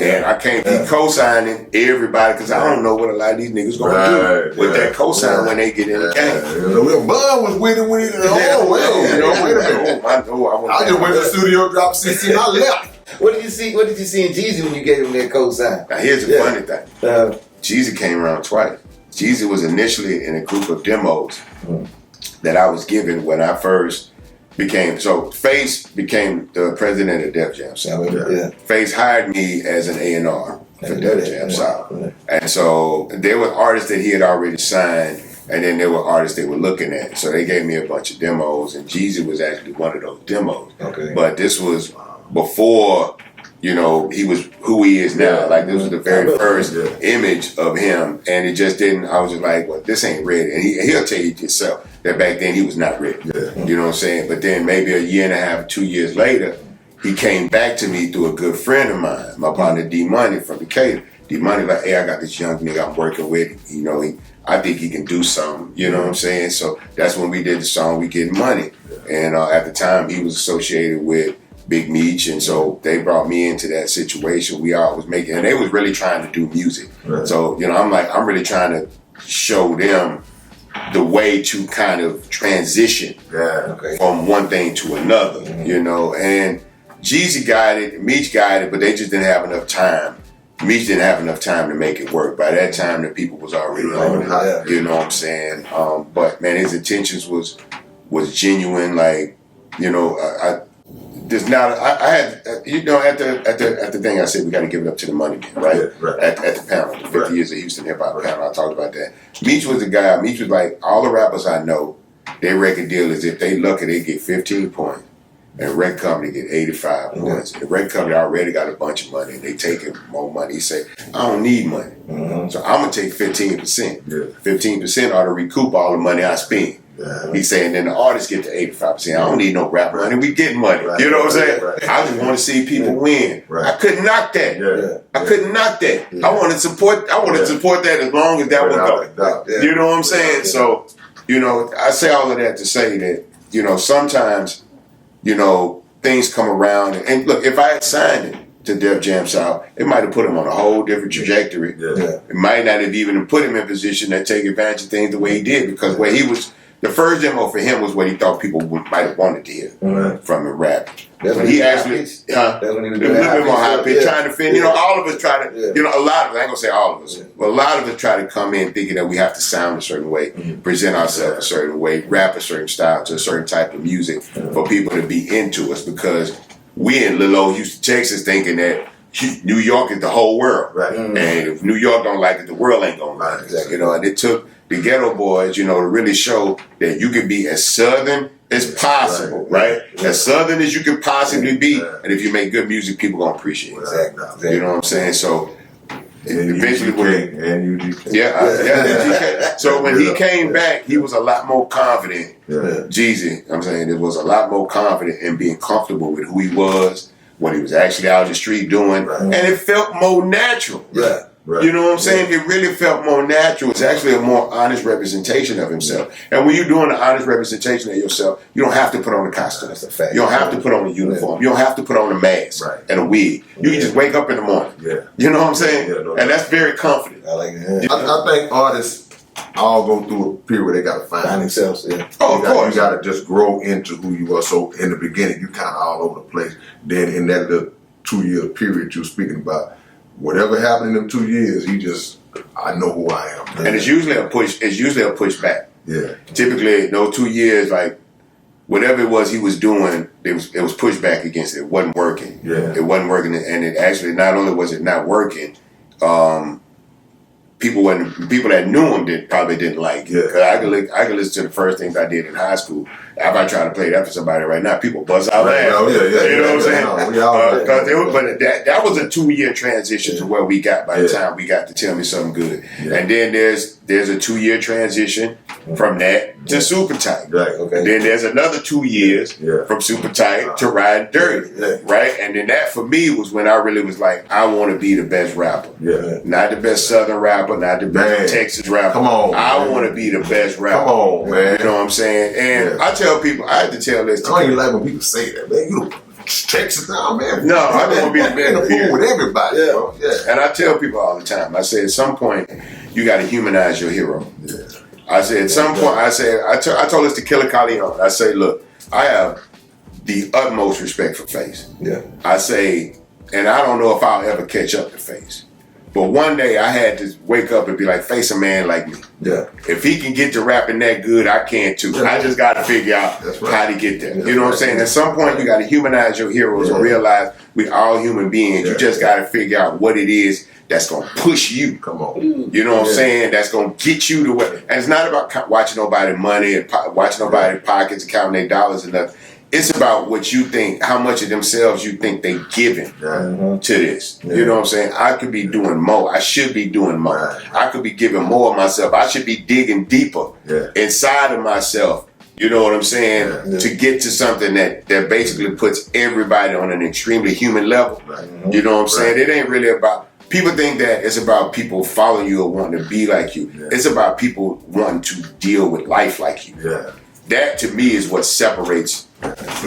And I can't be cosigning everybody because I don't know what a lot of these niggas gonna do with that cosign when they get in the game. Well, Bun was with it when he wait a minute. I just went to the studio, dropped CC, and I left. What did you see in Jeezy when you gave him that cosign? Now here's the funny thing. Jeezy came around twice. Jeezy was initially in a group of demos that I was given when I first became. So Face became the president of Def Jam South. Face hired me as an A&R for Def Jam South. And so there were artists that he had already signed, and then there were artists they were looking at. So they gave me a bunch of demos, and Jeezy was actually one of those demos. But this was before, you know, he was who he is now. Like, this was the very first image of him, and it just didn't. I was just like, well, this ain't ready. And he'll tell you himself that back then he was not ready. You know what I'm saying? But then maybe a year and a half, 2 years later, he came back to me through a good friend of mine, my partner D Money from Decatur. D Money like, hey, I got this young nigga I'm working with. You know, I think he can do something. You know what I'm saying? So that's when we did the song We Getting Money. And at the time, he was associated with Big Meech, and so they brought me into that situation. We all was making, and they was really trying to do music. So, you know, I'm really trying to show them the way to kind of transition from one thing to another, you know. And Jeezy got it, Meech got it, but they just didn't have enough time. Meech didn't have enough time to make it work. By that time, the people was already on it. You know what I'm saying? But man, his intentions was genuine. Like, you know, there's not. I had, you know, at the thing I said we got to give it up to the money man, right? At the panel, the 50 years of Houston hip hop panel, I talked about that. Meech was the guy. Meech was like, all the rappers I know, their record deal is if they lucky, they get 15 points. and record company get 85 points. The record company already got a bunch of money, and they taking more money. He say, I don't need money, so I'm gonna take 15%. 15% ought to recoup all the money I spend. He's saying then the artists get to 85%. I don't need no rap money. We get money. You know what I'm saying? I just want to see people win. I couldn't knock that. I couldn't knock that. I want to support. I want to support that as long as that would go. You know what I'm saying? So, you know, I say all of that to say that, you know, sometimes, you know, things come around. And look, if I had signed it to Def Jam South, it might have put him on a whole different trajectory. It might not have even put him in position to take advantage of things the way he did, because where he was. The first demo for him was what he thought people might have wanted to hear from him rap. When he actually, that's when he was a little bit more high pitch, trying to fit. You know, all of us try to, you know, a lot of us, I ain't gonna say all of us, but a lot of us try to come in thinking that we have to sound a certain way, present ourselves a certain way, rap a certain style to a certain type of music for people to be into us, because we in little old Houston, Texas, thinking that New York is the whole world. And if New York don't like it, the world ain't gonna like it. You know, and it took the Ghetto Boys, you know, to really show that you can be as Southern as possible, right? As Southern as you can possibly be, and if you make good music, people gonna appreciate it. Exactly. You know what I'm saying? So eventually, So when he came back, he was a lot more confident. Jeezy, I'm saying, it was a lot more confident in being comfortable with who he was, what he was actually out in the street doing, and it felt more natural. You know what I'm saying? It really felt more natural. It's actually a more honest representation of himself. And when you're doing an honest representation of yourself, you don't have to put on a costume. That's a fact. You don't have to put on a uniform. You don't have to put on a mask and a wig. You can just wake up in the morning. You know what I'm saying? And that's very confident. I like it. I think artists all go through a period where they got to find themselves. Oh, of course. You got to just grow into who you are. So in the beginning, you kind of all over the place. Then in that little 2-year period you're speaking about, whatever happened in them 2 years, I know who I am. And it's usually a push. It's usually a pushback. Typically, those 2 years, like whatever it was he was doing, it was pushback against it. It wasn't working. It wasn't working, and it actually not only was it not working, people that knew him probably didn't like it. Cause I could listen to the first things I did in high school. If I try to play that for somebody right now, people buzz out laughing. You know what I'm saying? But that was a 2-year transition to where we got by the time we got to Tell Me Something Good. And then there's a 2-year transition from that to Super Tight. And then there's another 2 years from Super Tight to Ride Dirty. Right? And then that for me was when I really was like, I want to be the best rapper. Not the best Southern rapper, not the best Texas rapper. Come on, I want to be the best rapper. Come on, man. You know what I'm saying? And I tell people, I have to tell this. I don't even like when people say that, man. You Texas now, man. No, I don't want to be the best here with everybody. Bro. And I tell people all the time, I say at some point, you got to humanize your hero. I say at some point, I told this to Killer Calion. I say, look, I have the utmost respect for Face. I say, and I don't know if I'll ever catch up to Face. But one day I had to wake up and be like, Face a man like me. If he can get to rapping that good, I can too. I just got to figure out how to get there. You know what I'm saying? At some point, you got to humanize your heroes and realize we all human beings. You just got to figure out what it is that's going to push you. Come on. You know what I'm saying? That's going to get you to where. And it's not about watching nobody money and watching nobody pockets and counting their dollars and nothing. It's about what you think, how much of themselves you think they giving to this. You know what I'm saying? I could be doing more. I should be doing more. I could be giving more of myself. I should be digging deeper inside of myself. You know what I'm saying? To get to something that basically puts everybody on an extremely human level. You know what I'm saying? It ain't really about. People think that it's about people following you or wanting to be like you. It's about people wanting to deal with life like you. That to me is what separates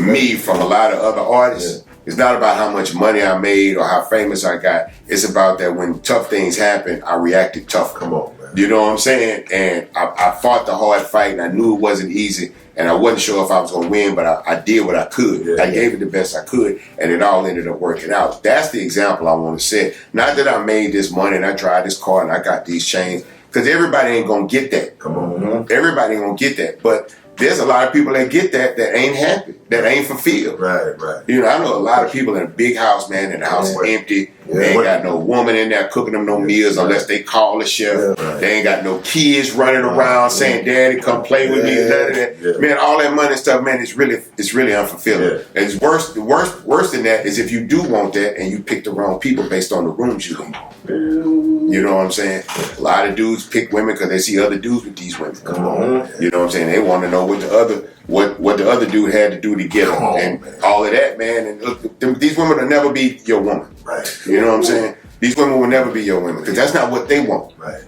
me from a lot of other artists. It's not about how much money I made or how famous I got. It's about that when tough things happen, I reacted tough. Come on, man. You know what I'm saying? And I fought the hard fight, and I knew it wasn't easy, and I wasn't sure if I was going to win, but I did what I could. I gave it the best I could, and it all ended up working out. That's the example I want to set. Not that I made this money and I drive this car and I got these chains, because everybody ain't going to get that. Come on. Everybody ain't going to get that. But there's a lot of people that get that ain't happy, that ain't fulfilled. Right. You know, I know a lot of people in a big house, man, and the house is empty. They ain't got no woman in there cooking them no meals unless they call the chef. They ain't got no kids running around saying, "Daddy, come play with me." None of that. Man, all that money and stuff, man, it's really unfulfilling. And it's worse than that is if you do want that and you pick the wrong people based on the rooms you in. You know what I'm saying? A lot of dudes pick women because they see other dudes with these women. Come on. You know what I'm saying? They want to know what the other dude had to do to get them and all of that, man. And look, these women will never be your woman. Right. You know what I'm saying? These women will never be your women because that's not what they want. Right.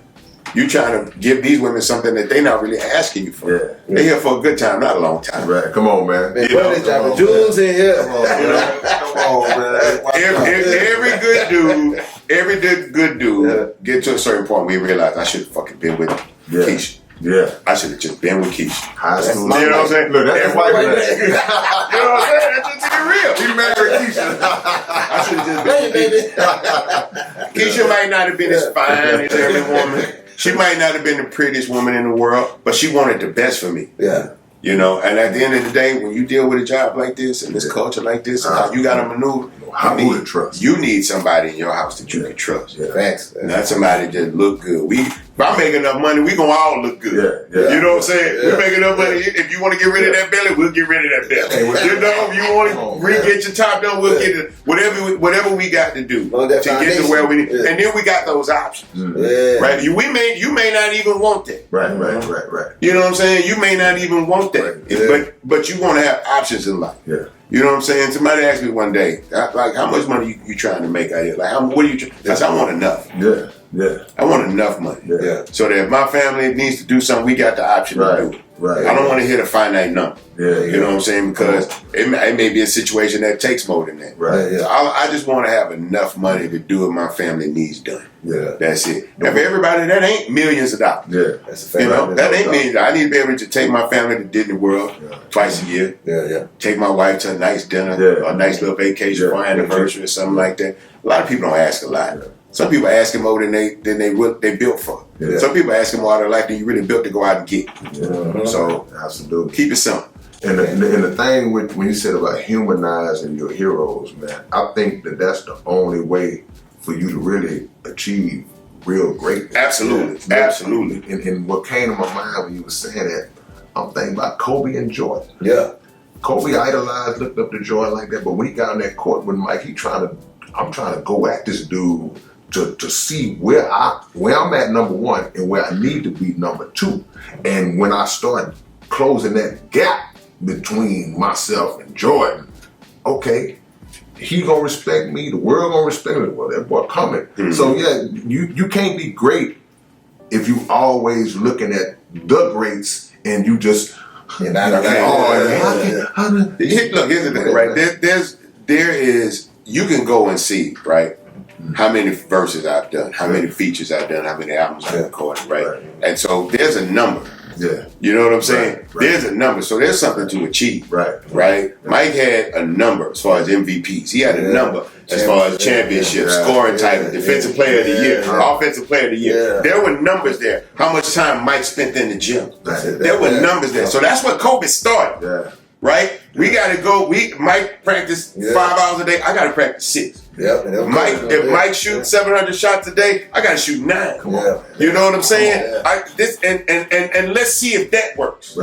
You trying to give these women something that they're not really asking you for. Yeah. They're here for a good time, not a long time. Right. Come on, man. Man, what is dropping jewels in here? Come on, man. Every good dude get to a certain point where he realize I should have fucking been with Keisha. Yeah. I should have just been with Keisha. High school. You know what I'm saying? Look, that's white man. You know what I'm saying? That's just be real. He married Keisha. I should have just been with Keisha might not have been as fine as every woman. She might not have been the prettiest woman in the world, but she wanted the best for me. Yeah. You know, and at the end of the day, when you deal with a job like this and this culture like this, and how you got to maneuver, you need somebody in your house that you can trust. Yeah. Thanks. Not somebody that look good. If I make enough money, we gonna all look good. Yeah. You know what I'm saying? We make enough money. If you want to get rid of that belly, we'll get rid of that belly. You know, if you want to re-get your top done, we'll get it. Whatever we got to do to get to where we need. And then we got those options. Right? You may not even want that. Right. You know what I'm saying? You may not even want that. But you want to have options in life. Yeah. You know what I'm saying? Somebody asked me one day, like, how much money you trying to make out here? Like, what are you? I said, I want enough. Yeah. I want enough money. Yeah. So that if my family needs to do something, we got the option to do it. Right. I don't want to hit a finite number. You know what I'm saying? Because it may be a situation that takes more than that. Right. So I just want to have enough money to do what my family needs done. Yeah. That's it. Now, for everybody, that ain't millions of dollars. Yeah. That's a fact. You know, that ain't millions. I need to be able to take my family to Disney World twice a year. Yeah. Take my wife to a nice dinner or a nice little vacation for our anniversary or something like that. A lot of people don't ask a lot. Some people ask him more than they built for. Yeah. Some people ask him more their life than you really built to go out and get. So absolutely, keep it simple. And the thing when you said about humanizing your heroes, man, I think that's the only way for you to really achieve real greatness. Absolutely. And what came to my mind when you were saying that, I'm thinking about Kobe and Jordan. Yeah. Kobe idolized, looked up to Jordan like that, but when he got in that court with Mike, I'm trying to go at this dude to see where I'm at number one and where I need to be number two. And when I start closing that gap between myself and Jordan, okay, he gonna respect me, the world gonna respect me. Well, that boy coming. Mm-hmm. So yeah, you can't be great if you always looking at the greats and you just look, here's the thing, right? There is you can go and see, right, how many verses I've done, how many features I've done, how many albums I've recorded, right? And so there's a number. Yeah. You know what I'm saying? Right. There's a number. So there's something to achieve. Right? Mike had a number as far as MVPs. He had a number as far as championships, scoring title, defensive player of the year, offensive player of the year. There were numbers there. How much time Mike spent in the gym. There were numbers there. So that's what Kobe started. Right? We gotta go. Mike practiced 5 hours a day. I gotta practice 6. If Mike shoots 700 shots a day, I gotta shoot 9. You know what I'm saying? And let's see if that works.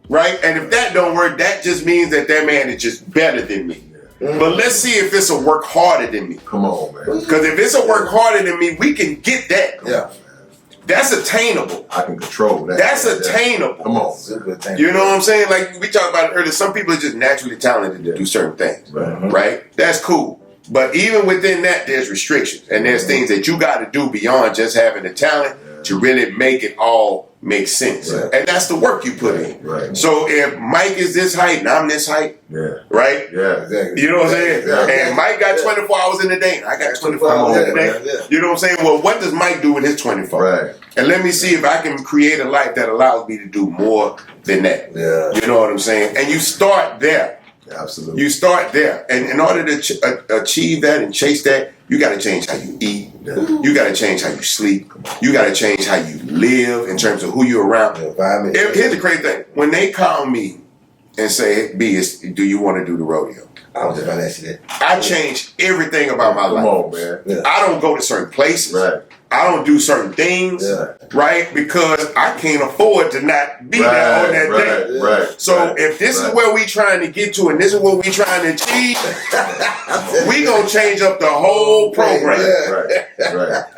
Right? And if that don't work, that just means that man is just better than me. But let's see if it's a work harder than me. Come on, man. Because if it's a work harder than me, we can get that. That's attainable. I can control that. That's attainable. Come on. You know what I'm saying? Like we talked about it earlier, some people are just naturally talented to do certain things. Right? That's cool. But even within that, there's restrictions. And there's things that you got to do beyond just having the talent to really make it all make sense. And that's the work you put in. So if Mike is this height and I'm this height, right? You know what I'm saying? And Mike got 24 hours in the day and I got 24 hours in the day. You know what I'm saying? Well, what does Mike do with his 24? And let me see if I can create a life that allows me to do more than that. You know what I'm saying? And you start there. Absolutely. You start there. And in order to achieve that and chase that, you got to change how you eat. You got to change how you sleep. You got to change how you live in terms of who you're around. Here's the crazy thing. When they call me and say, B, do you want to do the rodeo? I was just about to ask you that. I changed everything about my life. Come on, man. Yeah. I don't go to certain places. Right. I don't do certain things, right? Because I can't afford to not be there on that day. Right. So if this is where we trying to get to and this is what we trying to achieve, we gonna change up the whole program. Right.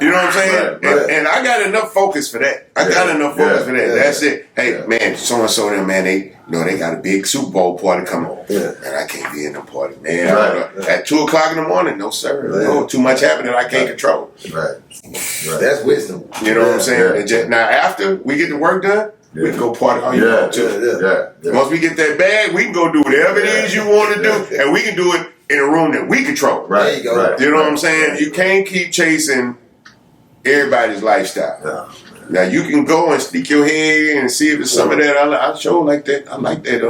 You know what I'm saying? Right. And I got enough focus for that. I got enough focus for that. That's it. Hey, man, so and so them, man, they got a big Super Bowl party coming on. Man, I can't be in the party, man. At 2:00 in the morning, no sir. No, too much happening I can't control. Right. That's wisdom. You know what I'm saying? Now after we get the work done, we can go party all you want to. Once we get that bag, we can go do whatever it is you want to do, and we can do it in a room that we control. Right. There you go. You know what I'm saying? You can't keep chasing everybody's lifestyle. Now you can go and stick your head and see if it's some of that. I show like that. I like that.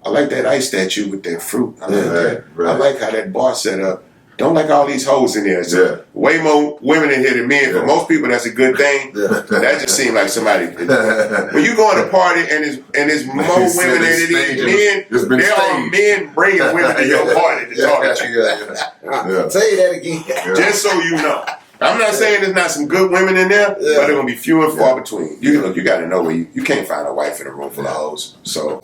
I like that ice statue with that fruit. I like that. I like how that bar set up. Don't like all these hoes in there. So way more women in here than men. For most people, that's a good thing. That just seems like somebody. When you go on a party and there's more women than it is men, there are men bringing women to your party to talk to you. Say that again. Just so you know. I'm not saying there's not some good women in there, but they're gonna be few and far between. You got to know where you can't find a wife in a room full of hoes. So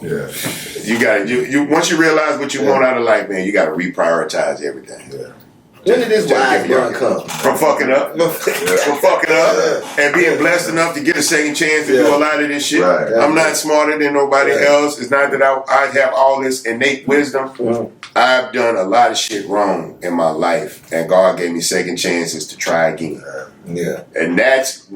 you got you once you realize what you want out of life, man, you got to reprioritize everything. When did this wise run come? From fucking up. From fucking up and being blessed enough to get a second chance to do a lot of this shit. Right. I'm not smarter than nobody else. It's not that I have all this innate wisdom. I've done a lot of shit wrong in my life, and God gave me second chances to try again. And that's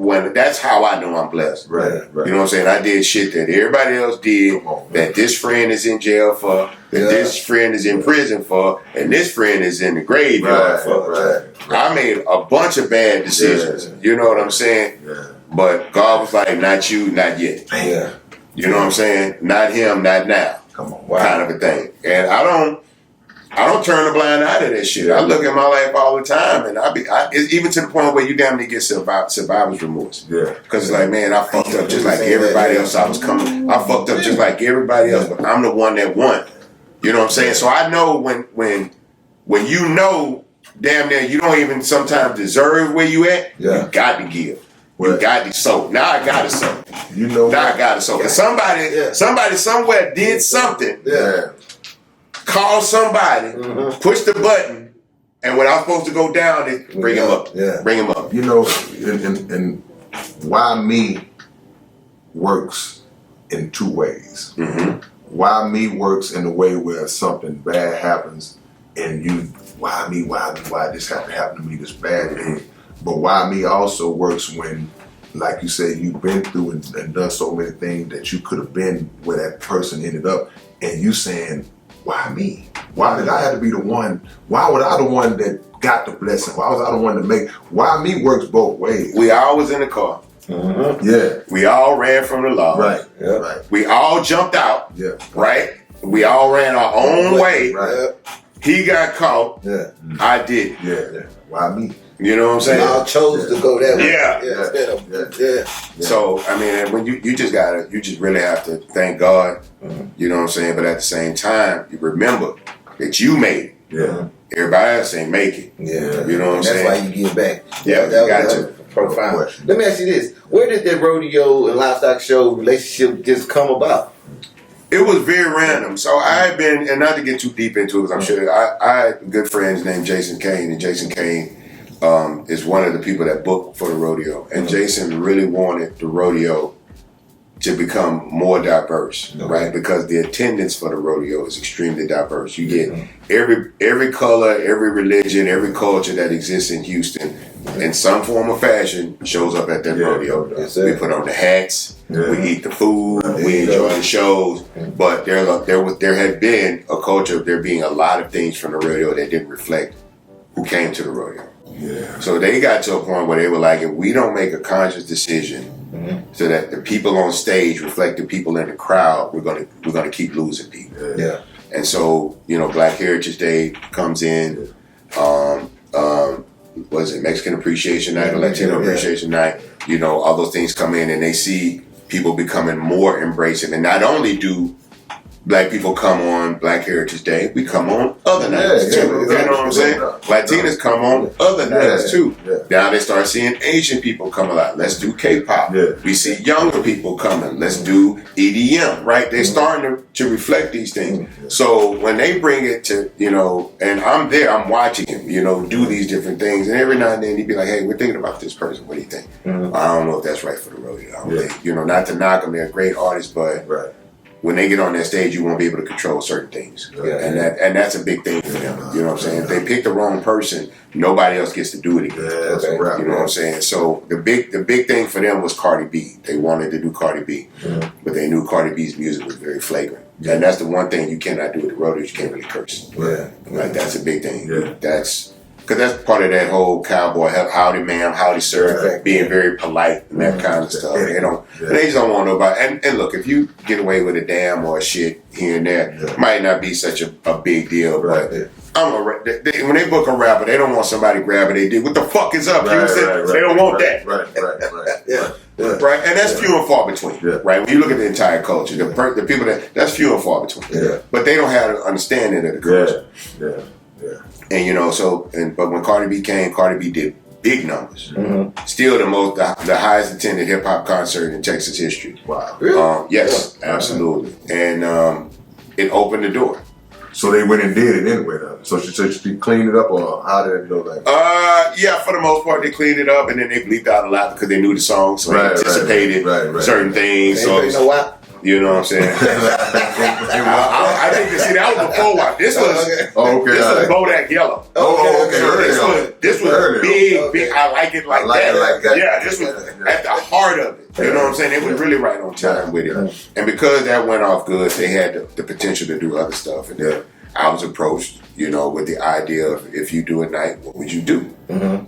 how I know I'm blessed. Right. You know what I'm saying? I did shit that everybody else did, that this friend is in jail for, that this friend is in prison for, and this friend is in the graveyard for. I made a bunch of bad decisions. You know what I'm saying? But God was like, not you, not yet. You know what I'm saying? Not him, not now. Come on. Kind of a thing. And I don't turn a blind eye to that shit. I look at my life all the time, and it's even to the point where you damn near get survivor's remorse. Because it's like, man, I fucked up just like everybody else. I fucked up just like everybody else, but I'm the one that won. You know what I'm saying? So I know when you know, damn near you don't even sometimes deserve where you at. You got to give. You got to sow. Now I got to sow. You know. Now I got to sow. Because somebody somewhere did something. Call somebody, push the button, and when I'm supposed to go down, they bring him up. Bring him up. You know, and why me works in two ways. Why me works in the way where something bad happens, and why this happened to me this bad thing. But why me also works when, like you said, you've been through and done so many things that you could have been where that person ended up, and you saying, why me? Why did I have to be the one? Why was I the one that got the blessing? Why was I the one to make? Why me works both ways. We all was in the car. We all ran from the law. Right. We all jumped out. Right. We all ran our own way. He got caught. I did. Why me? You know what I'm saying? We all chose to go that way. So I mean, when you just really have to thank God. You know what I'm saying? But at the same time, you remember that you made it. Everybody else ain't make it. You know what I'm saying? That's why you give back. That was profound. Let me ask you this: where did the rodeo and livestock show relationship just come about? It was very random. So I've been, and not to get too deep into it, because I'm sure I had good friends named Jason Kane, and Jason Kane is one of the people that booked for the rodeo. And Jason really wanted the rodeo to become more diverse, right? Because the attendance for the rodeo is extremely diverse. You get every color, every religion, every culture that exists in Houston in some form or fashion shows up at that rodeo. We put on the hats, we eat the food, we enjoy the shows. But there had been a culture of there being a lot of things from the rodeo that didn't reflect who came to the rodeo. So they got to a point where they were like, if we don't make a conscious decision so that the people on stage reflect the people in the crowd, we're gonna keep losing people. And so, Black Heritage Day comes in. was it Mexican Appreciation Night or Latino Appreciation Night, you know, all those things come in and they see people becoming more embracing. And not only do Black people come on Black Heritage Day, we come on other nights too. You know what I'm saying? Latinas come on other nights too. Now they start seeing Asian people come a lot. Let's do K-pop. We see younger people coming. Let's do EDM, right? They're starting to reflect these things. So when they bring it to, you know, and I'm there, I'm watching him, you know, do these different things. And every now and then he'd be like, hey, we're thinking about this person. What do you think? I don't know if that's right for the rodeo. I don't think, you know, not to knock them, they're great artists, but when they get on that stage, you won't be able to control certain things. And that's a big thing for them. You know what I'm saying? If they pick the wrong person, nobody else gets to do it again. You know what I'm saying? So the big thing for them was Cardi B. They wanted to do Cardi B. But they knew Cardi B's music was very flagrant. And that's the one thing you cannot do with the rodeo, you can't really curse. Like that's a big thing. Because that's part of that whole cowboy, howdy ma'am, howdy sir, being very polite and that kind of stuff. They just don't want nobody. And look, if you get away with a damn or a shit here and there, it might not be such a big deal. But when they book a rapper, they don't want somebody grabbing their dick. What the fuck is up, Houston? They don't want that. Right, and that's few and far between. Right, when you look at the entire culture, the people that's few and far between. But they don't have an understanding of the culture. And you know, but when Cardi B came, Cardi B did big numbers. Still the highest attended hip hop concert in Texas history. Wow. Really? Yes, absolutely. And it opened the door. So they went and did it anyway, though. So she cleaned it up, or how did it go? Like, yeah, for the most part, they cleaned it up, and then they bleeped out a lot because they knew the song, so they anticipated certain things. So you know what? You know what I'm saying? I think that was before WAP. This was this was Bodak Yellow. This was big. I like it like that. Yeah, this was at the heart of it. You know what I'm saying? They was really right on time with it. And because that went off good, they had the potential to do other stuff. And then I was approached, you know, with the idea of, if you do a night, what would you do?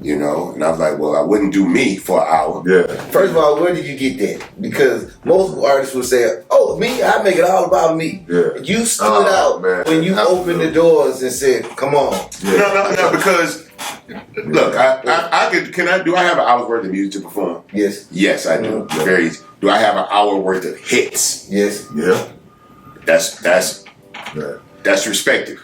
You know, and I was like, well, I wouldn't do me for an hour. First of all, where did you get that? Because most artists would say, oh, me, I make it all about me. You stood out when you opened the doors and said, come on. No, because look, do I have an hour's worth of music to perform? Yes, I do. Very easy. Do I have an hour worth of hits? That's respective.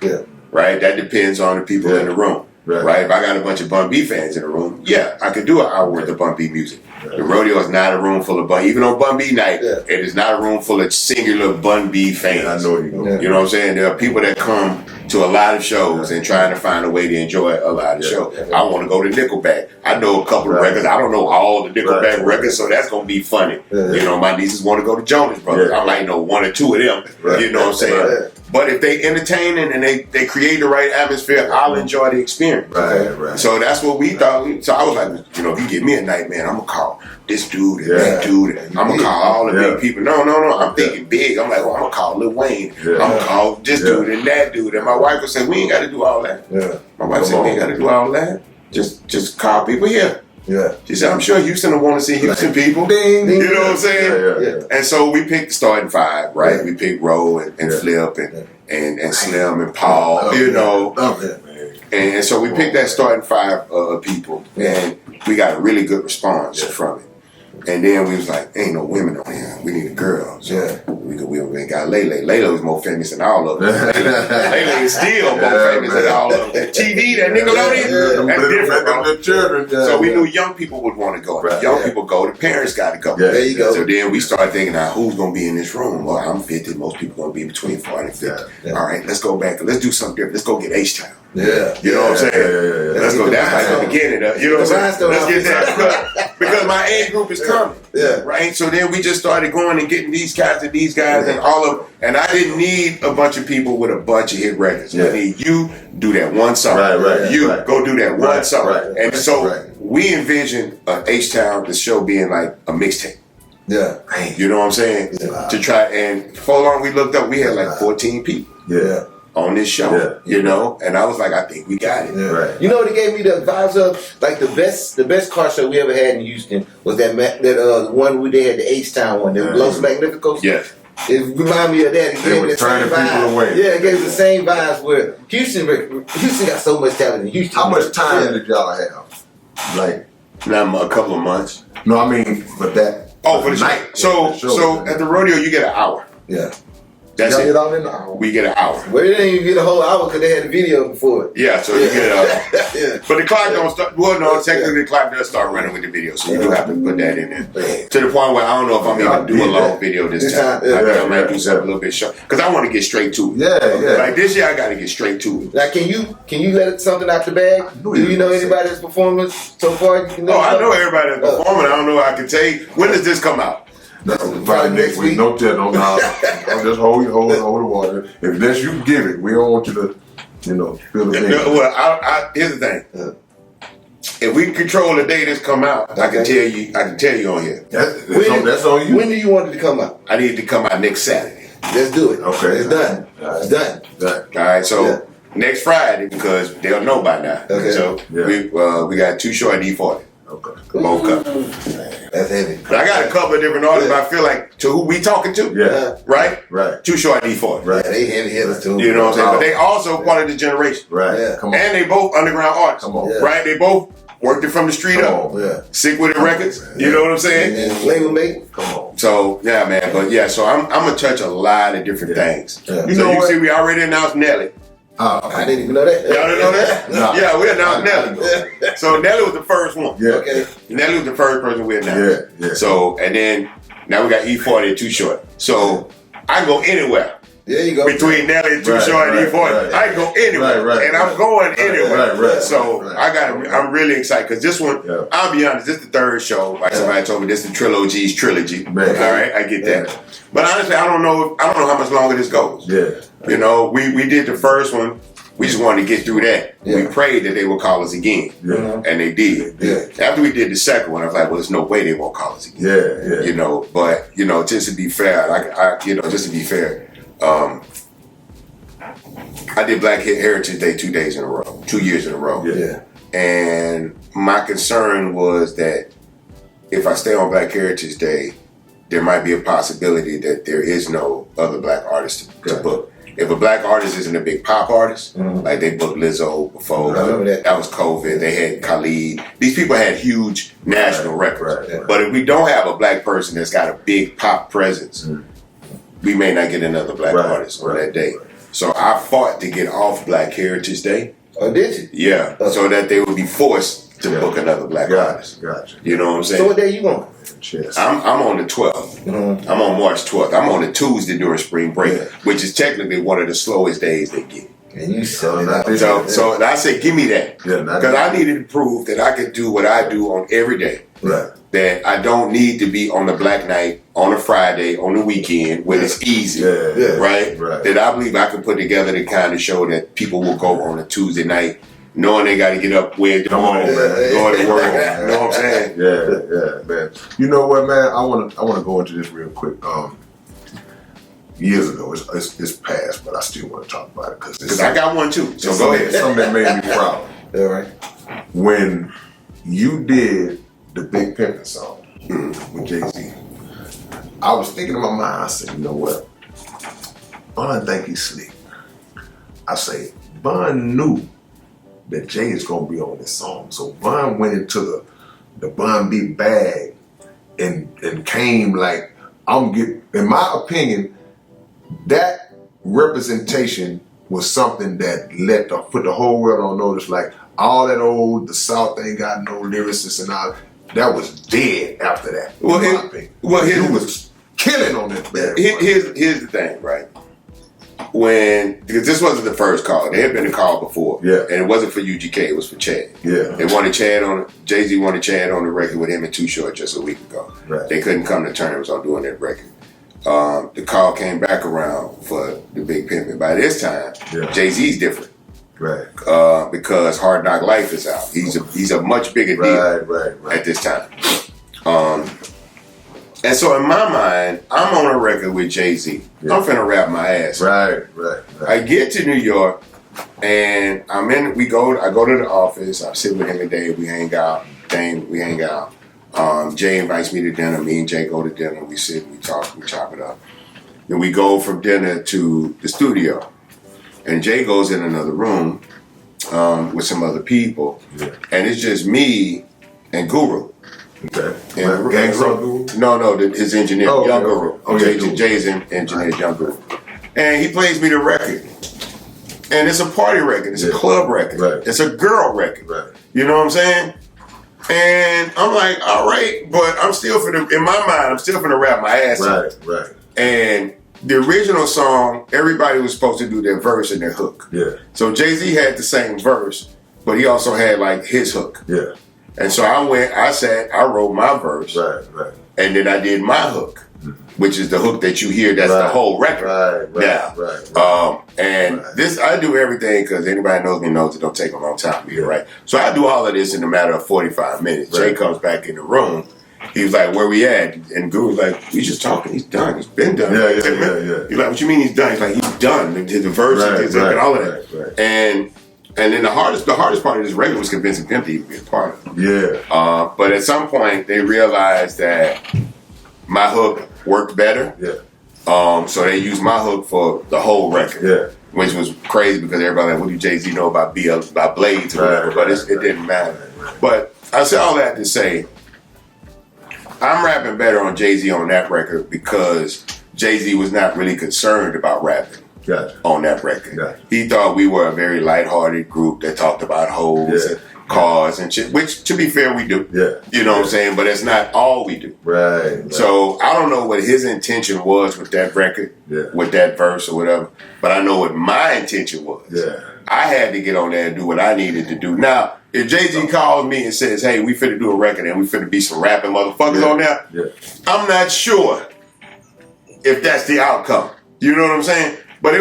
Right? That depends on the people in the room. Right. If I got a bunch of Bun B fans in the room, I could do an hour worth of Bun B music. The rodeo is not a room full of Bun. Even on Bun B night, it is not a room full of singular Bun B fans. I know you know. You know what I'm saying? There are people that come to a lot of shows and trying to find a way to enjoy a lot of shows. I want to go to Nickelback. I know a couple of records. I don't know all the Nickelback records, so that's gonna be funny. You know, my nieces want to go to Jonas Brothers. I might know one or two of them. You know what I'm saying? But if they entertaining and they create the right atmosphere, I'll enjoy the experience. So that's what we thought. So I was like, you know, if you give me a night, man, I'm gonna call this dude and that dude. I'm gonna call all the big people. No. I'm thinking big. I'm like, well, I'm gonna call Lil Wayne. I'm gonna call this dude and that dude. And my wife would say, we ain't got to do all that. My wife said, we ain't got to do all that. Just call people here. She said, I'm sure Houston will want to see Houston people. Ding, ding. You know what I'm saying? And so we picked the starting five, right? We picked Ro and Flip and Slim and Paul, you know. And so we picked that starting five people, and we got a really good response from it. And then we was like, ain't no women on here. We need a girl. So we got Lele. Lele was more famous than all of them. Lele is still more famous than all of them. That TV, that Nickelodeon, that's different, bro. So we knew young people would want to go. Young people go, the parents got to go. There you go. So then we started thinking, now who's going to be in this room? Well, I'm 50. Most people going to be between 40 and 50. All right, let's go back. Let's do something different. Let's go get H-Town. You know what I'm saying? Let's go. That's like the beginning of, you know what I'm saying? Let's get that. Because my age group is coming. Right? So then we just started going and getting these guys and all of, and I didn't need a bunch of people with a bunch of hit records. I need you do that one song. Go do that one song. And so we envisioned H-Town, the show being like a mixtape. You know what I'm saying? To try, and for long we looked up, we had like 14 people. On this show, you know, and I was like, I think we got it. You know what it gave me the vibes of? Like the best car show we ever had in Houston was that one where they had the H-Town one, the Los Magnificos. It reminded me of that. It They gave were me the same turning people vibe. away. Yeah, it gave me the same vibes where Houston got so much talent in Houston. How much time did y'all have? Like, Now a couple of months. no, I mean, but that. Oh, for the night. So at the rodeo you get an hour. Yeah. That's Y'all it. get out in the hour. We get an hour. Well, it didn't even get a whole hour because they had the video before it. Yeah, so you get Yeah. but the clock don't start. Well, no, technically the clock does start running with the video, so you do have to put that in there. To the point where I don't know if I'm even do a long video this time. I think I might do something a little bit short because I want to get straight to it. Yeah. Like this year, I got to get straight to it. Like, can you let something out the bag? Do you know anybody that's performing so far? You can Oh, I know everybody that's performing. I don't know. I can tell you. When does this come out? Probably next week. No tell, no I'm just hold the water. If this you give it, we don't want you to, feel the thing. Well, here's the thing. If we control the day this come out, I can tell you on here. That's on you. When do you want it to come out? I need it to come out next Saturday. Let's do it. Okay. It's done. It's done. All right. So next Friday, because they'll know by now. Okay. So we got 2 short D40. Okay. Both cups. That's heavy. But I got a couple of different artists, but I feel like to who we talking to. Yeah. Right? 2 short D40. Right. Yeah, they heavy hitters too. You know what I'm saying? But they also part of the generation. Right. Yeah. Come on. And they both underground artists. Come on. Yeah. Right? They both worked it from the street Come up. on. Yeah. Sick with it records. You know what I'm saying? And label mate. Come on. So yeah, man. But yeah, so I'm gonna touch a lot of different things. Yeah. You So know you what? see, we already announced Nelly. I didn't even know that. Y'all didn't know that? No. Yeah, we announced Nelly. So Nelly was the first one. Yeah. Okay. Nelly was the first person we announced. Yeah. So and then now we got E40 and Too Short. So I can go anywhere There you go. between Nelly and Too Right, Short and right, E40. right. I can go anywhere, Right, and I'm going anywhere. right, So right. I'm really excited because this one. Yeah. I'll be honest, this is the third show. Like somebody told me, this is the Trilogy's trilogy. Man. All right, I get that. But honestly, I don't know how much longer this goes. Yeah. You know, we did the first one. We just wanted to get through that. Yeah. We prayed that they would call us again. Yeah. And they did. Yeah. After we did the second one, I was like, well, there's no way they won't call us again. Yeah. You know, but, just to be fair, I did Black Heritage Day 2 days in a row, 2 years in a row. Yeah. And my concern was that if I stay on Black Heritage Day, there might be a possibility that there is no other black artist to book. If a black artist isn't a big pop artist, like they booked Lizzo before, I remember that. that was COVID. They had Khalid. These people had huge national records. Right. But if we don't have a black person that's got a big pop presence, we may not get another black artist on that day. So I fought to get off Black Heritage Day. Oh, did you? Yeah, so that they would be forced to book another black artist. Gotcha. You know what I'm So saying? what day you going? Chest. I'm on the 12th. I'm on March 12th. I'm on the Tuesday during spring break, which is technically one of the slowest days they get. And you selling No, out. not So and I said, give me that. Yeah, not Because that. I needed to prove that I could do what I do on every day. Right. That I don't need to be on the black night, on a Friday, on the weekend, when it's easy. Yeah. Right? Right. That I believe I can put together the kind of show that people will go on a Tuesday night knowing they got to get up way in the morning, on, man. going to work. You know what I'm saying? Yeah, man. You know what, man? I wanna go into this real quick. Years ago, it's past, but I still want to talk about it Because I got one too. So go ahead. Something that made me proud. All right. When you did the Big Pimpin' song with Jay-Z, I was thinking in my mind, I said, you know what? Bun think he's slick. I say, Bun knew that Jay is gonna be on this song. So Bun went into the Bun B bag and came like, in my opinion, that representation was something that put the whole world on notice. Like all that the South ain't got no lyricists and all that was dead after that. Well, in my opinion. He was killing on that bag. Here's the thing, right? Because this wasn't the first call. There had been a call before. Yeah. And it wasn't for UGK, it was for Chad. Yeah. They wanted Jay-Z wanted Chad on the record with him and Too Short just a week ago. Right. They couldn't come to terms on doing that record. The call came back around for the Big Pimpin'. By this time, Jay-Z's different. Right. Because Hard Knock Life is out. He's a much bigger deal Right. at this time. And so in my mind, I'm on a record with Jay-Z. Yeah. I'm finna rap my ass off. Right. I get to New York and I go to the office, I sit with him and Dave, we hang out. Jay invites me to dinner, me and Jay go to dinner, we sit, we talk, we chop it up. Then we go from dinner to the studio. And Jay goes in another room with some other people. Yeah. And it's just me and Guru. Okay. And Guru? No, his engineer, Young Guru. Okay, Jay's engineer, Young Guru. And he plays me the record. And it's a party record. It's a club record. Right. It's a girl record. Right. You know what I'm saying? And I'm like, all right, but I'm still in my mind, I'm still finna rap my ass off. Right. And the original song, everybody was supposed to do their verse and their hook. Yeah. So Jay-Z had the same verse, but he also had like his hook. Yeah. And so I wrote my verse. Right. And then I did my hook, which is the hook that you hear, that's the whole record. Right. And this, I do everything because anybody knows me knows it don't take a long time here, right? So I do all of this in a matter of 45 minutes. Right. Jay comes back in the room. He was like, where we at? And Guru's like, we just talking. He's done. He's been done. Yeah. He's like, what you mean he's done? He's like, he's done. The verse and all of that. Right. And then the hardest part of this record was convincing Pimp C to be a part of it. Yeah. But at some point, they realized that my hook worked better. Yeah. So they used my hook for the whole record. Yeah. Which was crazy because everybody like, what do Jay-Z know about Blades or whatever? But it didn't matter. But I say all that to say, I'm rapping better on Jay-Z on that record because Jay-Z was not really concerned about rapping on that record. Gotcha. He thought we were a very lighthearted group that talked about hoes and cars and shit, which to be fair, we do. Yeah. You know what I'm saying? But it's not all we do. Right. So I don't know what his intention was with that record, with that verse or whatever, but I know what my intention was. Yeah. I had to get on there and do what I needed to do. Now, if Jay-Z calls me and says, hey, we finna do a record and we finna be some rapping motherfuckers on there, I'm not sure if that's the outcome. You know what I'm saying? But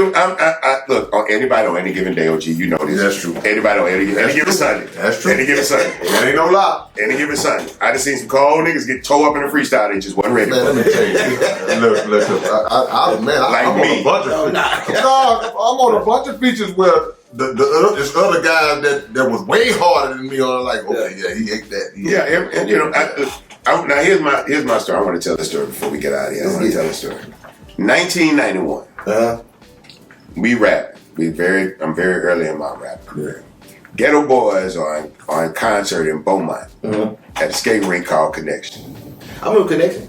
look, on anybody on any given day, OG, you know this. That's true. Anybody on any given Sunday. That's true. Any given Sunday. That ain't no lie. Any given Sunday. I just seen some cold niggas get towed up in a freestyle. They just wasn't ready. Man, let me tell you. Look, I'm on a bunch of I'm on a bunch of features where there's other guys that was way harder than me on like, okay, he ate that. And you know, now here's my story. I want to tell the story before we get out of here. I want to tell the story. 1991. We rap. I'm very early in my rap career. Ghetto Boys are in concert in Beaumont at a skate rink called Connection. I'm in Connection.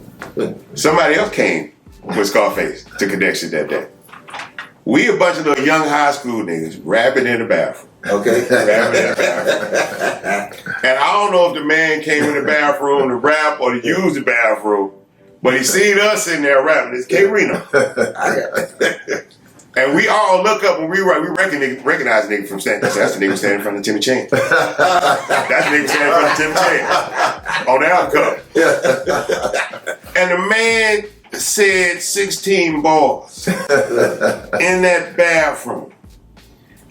Somebody else came with Scarface to Connection that day. We a bunch of little young high school niggas rapping in the bathroom. Okay. Rapping in the bathroom. And I don't know if the man came in the bathroom to rap or to use the bathroom, but he seen us in there rapping. It's K Reno. And we all look up when we recognize the nigga from standing. That's the nigga standing in front of Timmy Chan. That's the nigga standing in front of Timmy Chan on the outcome. And the man said 16 bars in that bathroom.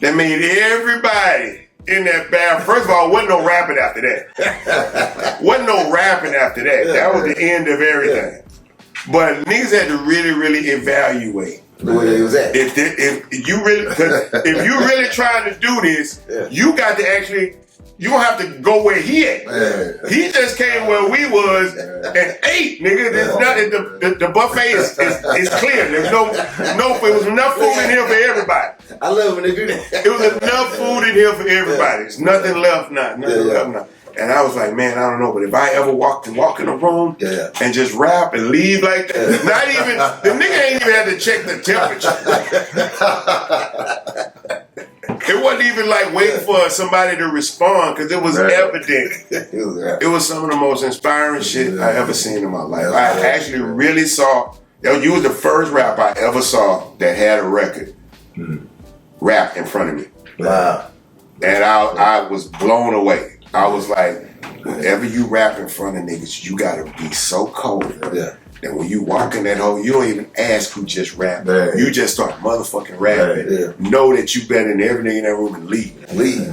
That made everybody in that bathroom. First of all, wasn't no rapping after that. Wasn't no rapping after that. That was the end of everything. But niggas had to really, really evaluate where they was at. If you really trying to do this, you got to actually. You don't have to go where he at. He just came where we was and ate, nigga. The buffet is clear. There's it was enough food in here for everybody. I love when they do that. It was enough food in here for everybody. There's nothing left now. Left now. And I was like, man, I don't know, but if I ever walk in a room and just rap and leave like that, not even the nigga ain't even had to check the temperature. It wasn't even like waiting for somebody to respond because it was evident. It was some of the most inspiring shit I ever seen in my life. I actually really saw, you was the first rap I ever saw that had a record rap in front of me. Wow. And I was blown away. I was like, whenever you rap in front of niggas, you gotta be so cold. And when you walk in that hole, you don't even ask who just rapped. You just start motherfucking rapping. Know that you better than every nigga in that room and leave.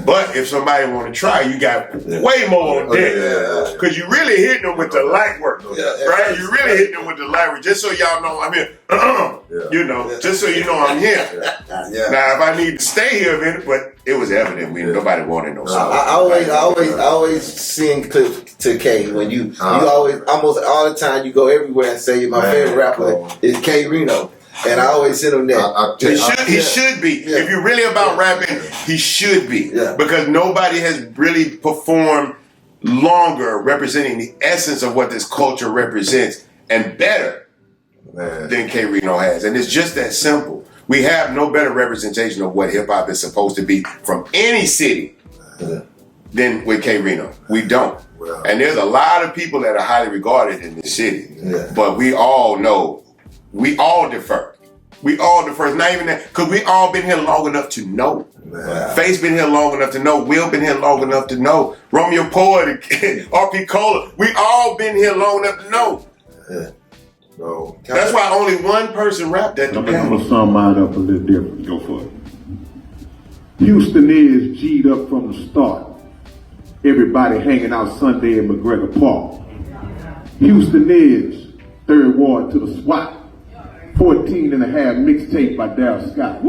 But if somebody want to try, you got way more on deck. Because you really hitting them with the light work. Right? You really hitting them with the light work. Just so y'all know I'm here. You know, just so you know I'm here. Now, if I need to stay here a minute, but it was evident nobody wanted no song. I always sing clips to K when you always, almost all the time, you go everywhere and say my favorite rapper is K Reno. And I always send him that. He should be. Yeah. If you're really about rapping, he should be. Yeah. Because nobody has really performed longer representing the essence of what this culture represents and better than K Reno has. And it's just that simple. We have no better representation of what hip hop is supposed to be from any city than with K Reno. We don't. And there's a lot of people that are highly regarded in this city. Yeah. But we all know, we all defer. We all defer. It's not even that, because we all been here long enough to know. Face been here long enough to know. Will been here long enough to know. Romeo Poet, R.P. Cola, we all been here long enough to know. No. That's why only one person rapped at the I'm gonna panel. sum mine up a little different. Go for it. Houston is G'd up from the start. Everybody hanging out Sunday in McGregor Park. Houston is third ward to the SWAT. 14 and a half mixtape by Darryl Scott.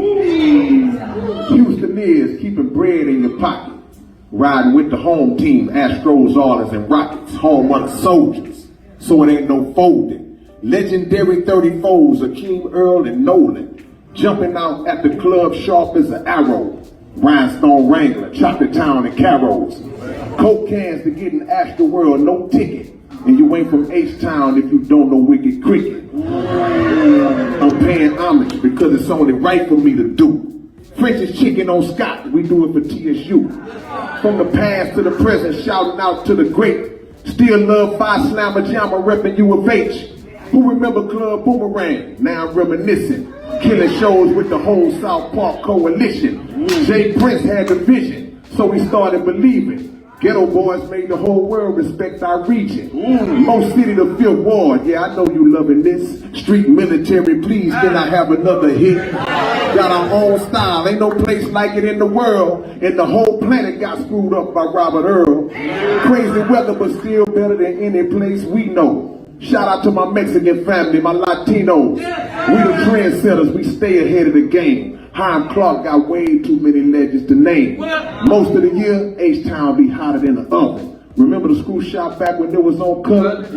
Houston is keeping bread in your pocket. Riding with the home team, Astros, Oilers, and Rockets. Home run soldiers. So it ain't no folding. Legendary 34s, Akeem, Earl, and Nolan. Jumping out at the club sharp as an arrow. Rhinestone Wrangler, Chocolate Town, and Carol's. Coke cans to get in Astro World, no ticket. And you ain't from H-Town if you don't know Wicked Cricket. I'm paying homage because it's only right for me to do. French's chicken on Scott, we do it for TSU. From the past to the present, shouting out to the great. Still love Five Slammer Jammer, repping U of H. Who remember Club Boomerang? Now I'm reminiscing. Killing shows with the whole South Park coalition. Jay Prince had the vision, so he started believing. Ghetto boys made the whole world respect our region. Most city to fifth ward, yeah, I know you loving this. Street military, please, can I have another hit? Got our own style, ain't no place like it in the world. And the whole planet got screwed up by Robert Earl. Crazy weather, but still better than any place we know. Shout out to my Mexican family, my Latinos. We the trendsetters, we stay ahead of the game. Hiram Clark got way too many legends to name. Most of the year, H-Town be hotter than the oven. Remember the school shop back when it was on cut?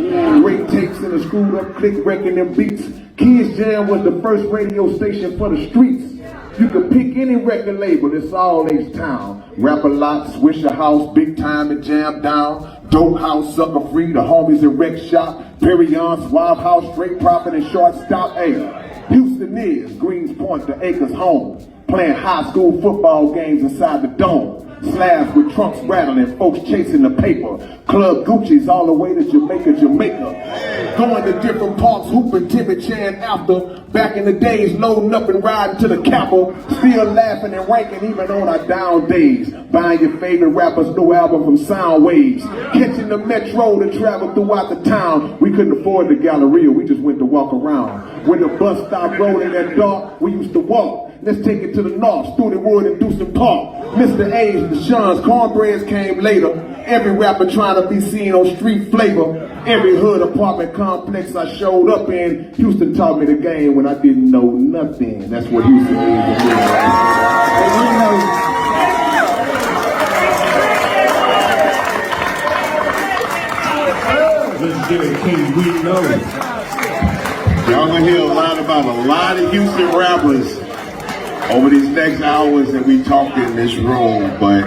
Great takes in the screwed up click wrecking them beats. Kids Jam was the first radio station for the streets. You could pick any record label, it's all H-Town. Rap a lot, Swisher House, Big Time and Jam Down. Dope House, Sucker Free, the homies in Rec Shop. Perion's, Wild House, Straight Profit and Shortstop. Hey, Houston is Greens Point, the Acres home. Playing high school football games inside the dome. Slabs with trunks rattling, folks chasing the paper. Club Gucci's all the way to Jamaica, Jamaica. Going to different parks, hooping, Timmy Chan after. Back in the days, loading up and riding to the Capitol. Still laughing and ranking even on our down days. Buying your favorite rapper's new album from Sound Waves. Catching the metro to travel throughout the town. We couldn't afford the Galleria, we just went to walk around. When the bus stopped rolling at dark, we used to walk. Let's take it to the north, Studewood and Dewston Park. Mr. A's, the Sean's, Cornbreads came later. Every rapper trying to be seen on Street Flavor. Every hood apartment complex I showed up in. Houston taught me the game when I didn't know nothing. That's what Houston is to me. Let's get it, King. We know. Y'all gonna hear a lot about a lot of Houston rappers over these next hours that we talked in this room, but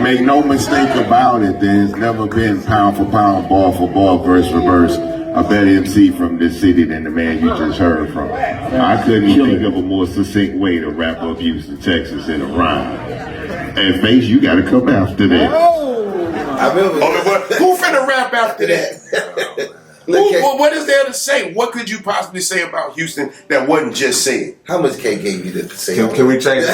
make no mistake about it, there's never been pound for pound, ball for ball, verse for verse, a better MC from this city than the man you just heard from. I couldn't think of a more succinct way to wrap up Houston, Texas in a rhyme. And Face, you gotta come after that. I remember. Who finna rap after that? What is there to say? What could you possibly say about Houston that wasn't just said? How much K gave you to say? Can we change the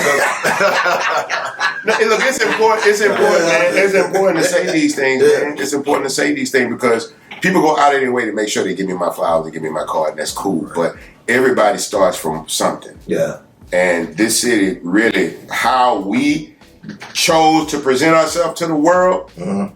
No, look, it's important. It's important, man. It's important to say these things, man. It's important to say these things because people go out of their way to make sure they give me my flowers, they give me my card, and that's cool. But everybody starts from something. Yeah. And this city, really, how we chose to present ourselves to the world,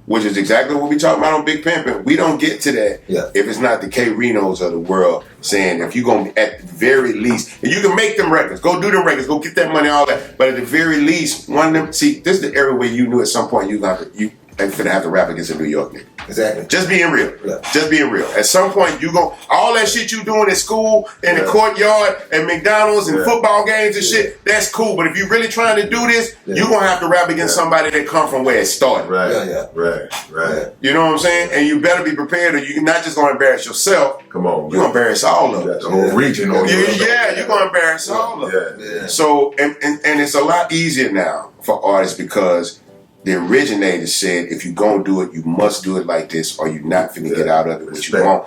which is exactly what we talking about on Big Pimpin'. We don't get to that if it's not the K Renos of the world saying, if you're going to, at the very least, and you can make them records, go do them records, go get that money, all that, but at the very least, one of them, see, this is the era where you knew at some point you ain't finna have to rap against a New York nigga. Exactly. Just being real. Yeah. Just being real. At some point, you gon' all that shit you doing at school, in the courtyard, and McDonald's, and football games and shit, that's cool. But if you really trying to do this, you gonna have to rap against somebody that come from where it started. Right. Yeah. Right. You know what I'm saying? And you better be prepared, or you're not just gonna embarrass yourself. Come on, You're gonna embarrass all of us. The whole region on you. You're gonna embarrass all of us. Yeah. So, and it's a lot easier now for artists because the originator said, if you're going to do it, you must do it like this, or you're not finna get out of it what you want.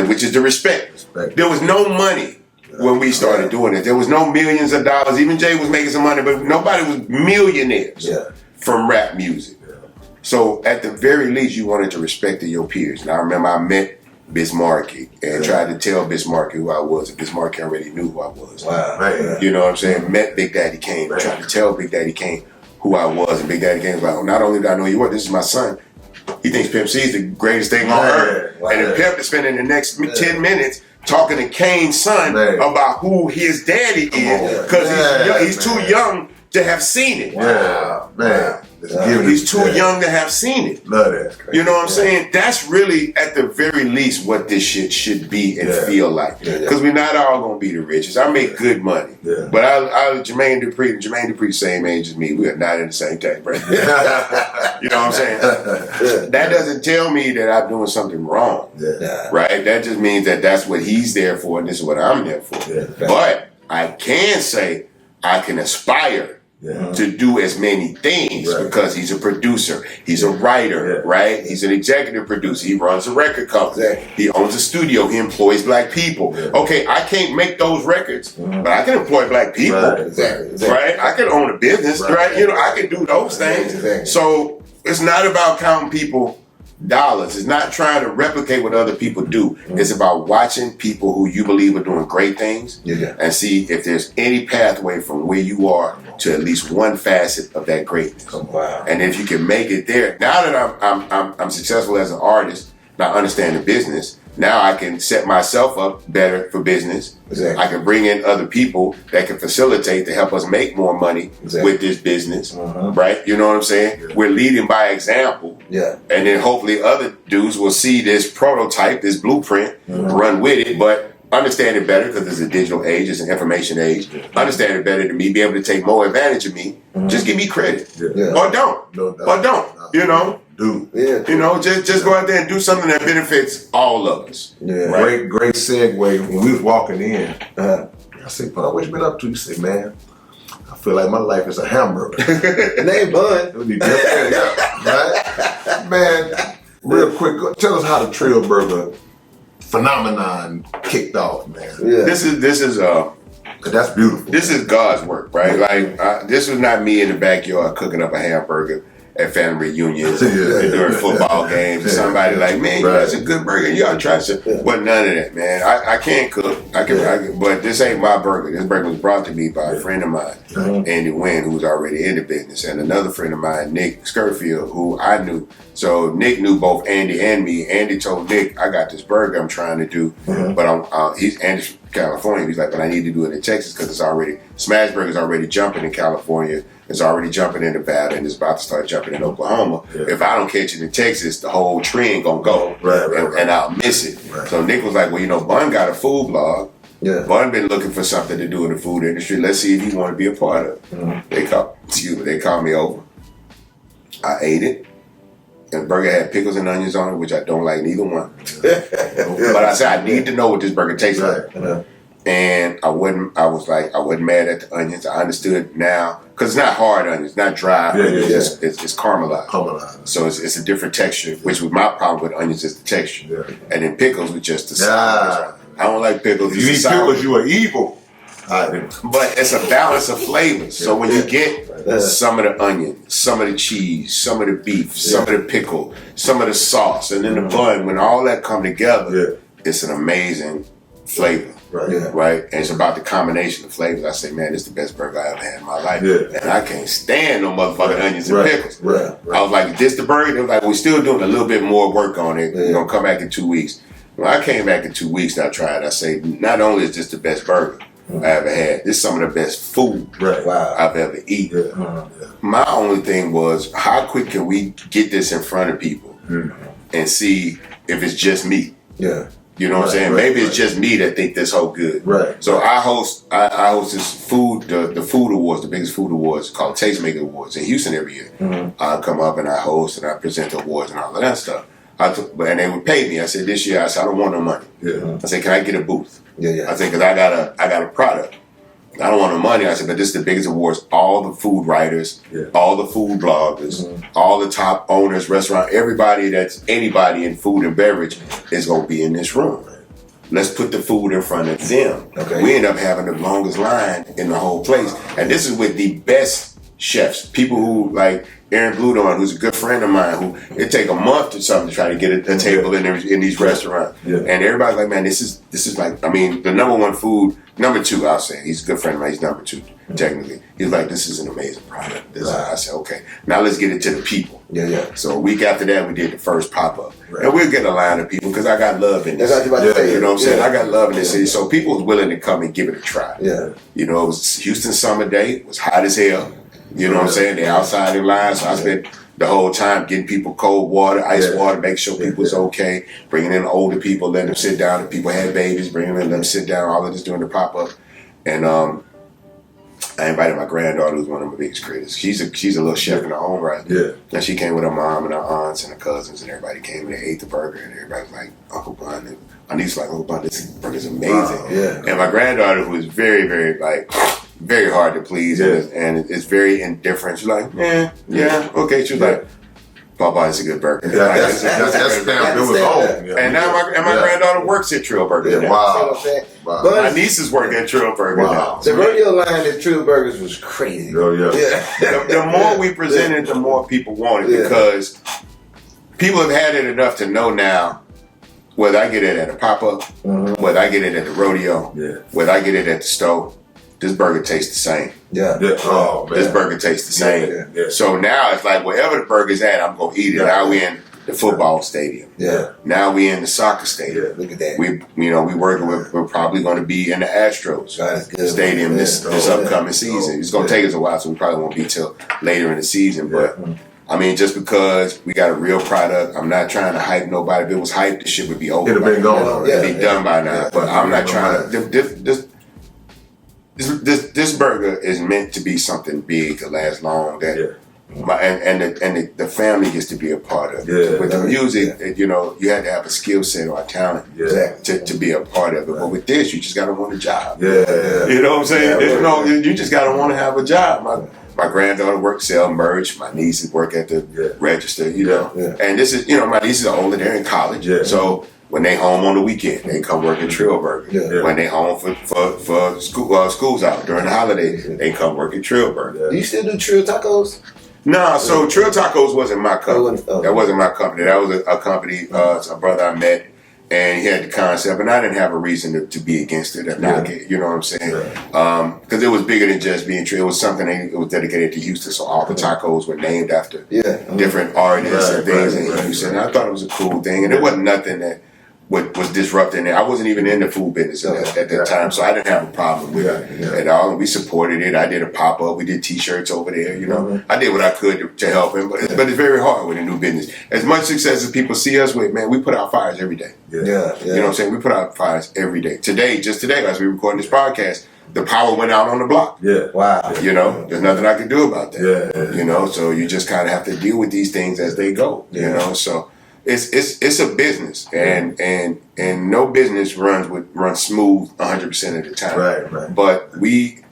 Which is the respect. There was no money when we started doing it. There was no millions of dollars. Even Jay was making some money, but nobody was millionaires from rap music. So at the very least, you wanted to respect your peers. And I remember I met Bismarcky and tried to tell Bismarcky who I was, and Bismarcky already knew who I was. Wow. Right. You know what I'm saying? Met Big Daddy Kane, tried to tell Big Daddy Kane who I was, and Big Daddy Kane was like, not only do I know you were, this is my son. He thinks Pimp C is the greatest thing on earth. And then Pimp is spending the next 10 minutes talking to Kane's son about who his daddy is, because he's too young to have seen it. Wow, man. He's too young to have seen it. Love that. You know what I'm saying? That's really, at the very least, what this shit should be and feel like. Because we're not all going to be the richest. I make good money. But Jermaine Dupri, same age as me. We are not in the same tax bracket. You know what I'm saying? That doesn't tell me that I'm doing something wrong. Right? That just means that that's what he's there for and this is what I'm there for. But I can say I can aspire to do as many things because he's a producer, he's a writer, right? He's an executive producer, he runs a record company, he owns a studio, he employs black people. Okay, I can't make those records, but I can employ black people, right? I can own a business, right? You know, I can do those things. So it's not about counting people dollars. It's not trying to replicate what other people do. It's about watching people who you believe are doing great things and see if there's any pathway from where you are to at least one facet of that greatness. And if you can make it there, now that I'm successful as an artist, now I understand the business, now I can set myself up better for business. I can bring in other people that can facilitate to help us make more money with this business, right? You know what I'm saying? We're leading by example. And then hopefully other dudes will see this prototype, this blueprint, run with it, but understand it better because it's a digital age, it's an information age. Understand it better than me, be able to take more advantage of me. Just give me credit. Or don't. Or don't. You know? You know, just go out there and do something that benefits all of us. Great segue. When we was walking in, I said, Bun, what you been up to? You said, man, I feel like my life is a hamburger. Name Bun. It would be different, right? Man, real quick, tell us how the Trill Burger phenomenon kicked off, man. This is that's beautiful. This is God's work, right? Like this was not me in the backyard cooking up a hamburger at family reunions during football games. And somebody like, man, that's a good burger. You ought to try some. But none of that, man. I can't cook. I can, but this ain't my burger. This burger was brought to me by a friend of mine, Andy Wynn, who was already in the business, and another friend of mine, Nick Skirfield, who I knew. So Nick knew both Andy and me. Andy told Nick, I got this burger I'm trying to do, but he's Andy's from California. He's like, but I need to do it in Texas because it's already, Smashburger's already jumping in California. It's already jumping in Nevada and it's about to start jumping in Oklahoma. If I don't catch it in Texas, the whole trend gonna go and I'll miss it. So Nick was like, well, you know, Bun got a food blog. Bun been looking for something to do in the food industry. Let's see if he want to be a part of it. They called me over. I ate it. And the burger had pickles and onions on it, which I don't like neither one. But I said, I need to know what this burger tastes like. And I wasn't mad at the onions. I understood now, because it's not hard onions, it's not dry onions, it's caramelized. So it's a different texture, which was my problem with onions is the texture. And then pickles was just the sour. I don't like pickles. If you eat pickles, you are evil. But it's a balance of flavors. So when you get some of the onion, some of the cheese, some of the beef, some of the pickle, some of the sauce, and then the bun, when all that come together, it's an amazing flavor. Right? And it's about the combination of flavors. I say, man, this is the best burger I ever had in my life. And I can't stand no motherfucking onions and pickles. I was like, this the burger? They was like, we're still doing a little bit more work on it. We're going to come back in 2 weeks. When I came back in 2 weeks and I tried, I say, not only is this the best burger, I ever had. This is some of the best food I've ever eaten. My only thing was, how quick can we get this in front of people and see if it's just me? Yeah. You know what I'm saying? Maybe it's just me that think this whole good. Right. So I host this food, the food awards, the biggest food awards called Tastemaker Awards in Houston every year. I come up and I host and I present the awards and all of that stuff. And they would pay me. I said, this year, I said, I don't want no money. I said, can I get a booth? I said, because I got a product. I don't want no money. I said, but this is the biggest awards. All the food writers, all the food bloggers, all the top owners, restaurant, everybody that's anybody in food and beverage is going to be in this room. Let's put the food in front of them. We end up having the longest line in the whole place. And this is with the best chefs, people who like Aaron Bludon, who's a good friend of mine, who it take a month or something to try to get a table in these restaurants. And everybody's like, man, this is like, I mean, the number one food, number two, I'll say, he's a good friend of mine, he's number two, technically. He's like, this is an amazing product. I said, okay, now let's get it to the people. So a week after that, we did the first pop-up. And we'll get a line of people, because I got love in this city. You know what I'm saying? I got love in this city, so people was willing to come and give it a try. You know, it was Houston summer day, it was hot as hell. You know what I'm saying? They're outside in line, so I spent the whole time getting people cold water, ice water, make sure people was okay, bringing in older people, letting them sit down. If people had babies, bringing them in, let them sit down, all of this doing the pop-up. And I invited my granddaughter, who's one of my biggest critics. She's a little chef in her own right. And she came with her mom and her aunts and her cousins, and everybody came and they ate the burger, and everybody was like, Uncle Bun. And my niece was like, Uncle Bun, this burger's amazing. And my granddaughter, who is very, very, like, very hard to please and it's very indifferent. She's like, yeah, okay. She was like, Papa, it's a good burger. That's family. It was home. And now my granddaughter works at Trill Burgers. Wow. My nieces work at Trill Burgers now. The rodeo line at Trill Burgers was crazy. The more we presented, the more people wanted, because people have had it enough to know now, whether I get it at a pop-up, whether I get it at the rodeo, whether I get it at the store, this burger tastes the same. Oh, man. This burger tastes the same. So now it's like, wherever the burger's at, I'm going to eat it. Now we in the football stadium. Now we in the soccer stadium. Look at that. We're probably going to be in the Astros stadium this upcoming season. It's going to take us a while, so we probably won't be till later in the season. But I mean, just because we got a real product, I'm not trying to hype nobody. If it was hype, the shit would be over. It'd have been gone. It'd be done by now. But I'm not trying to. This burger is meant to be something big to last long. That the family gets to be a part of it. With the music, you had to have a skill set or a talent to be a part of it. But with this, you just gotta want a job. You know what I'm saying? You just gotta want to have a job. My granddaughter works sell merch. My nieces work at the register. And this is my nieces are older. They're in college. So when they home on the weekend, they come work at Trill Burgers. When they home for schools out during the holidays, they come work at Trill Burgers. Do you still do Trill Tacos? No, so Trill Tacos wasn't my company. That wasn't my company. That was a company, a brother I met, and he had the concept, and I didn't have a reason to be against it or knock it. You know what I'm saying? Because it was bigger than just being Trill. It was something that was dedicated to Houston, so all the tacos were named after different artists and things in Houston. And I thought it was a cool thing, and it wasn't nothing that was disrupting it. I wasn't even in the food business at that time, so I didn't have a problem with it at all. And we supported it. I did a pop-up. We did T-shirts over there. I did what I could to help him, but it's very hard with a new business. As much success as people see us with, man, we put out fires every day. You know what I'm saying? We put out fires every day. Just today, as we recording this podcast, the power went out on the block. Wow. There's nothing I can do about that. So you just kind of have to deal with these things as they go. So. It's a business, and no business runs smooth 100% of the time. Right. But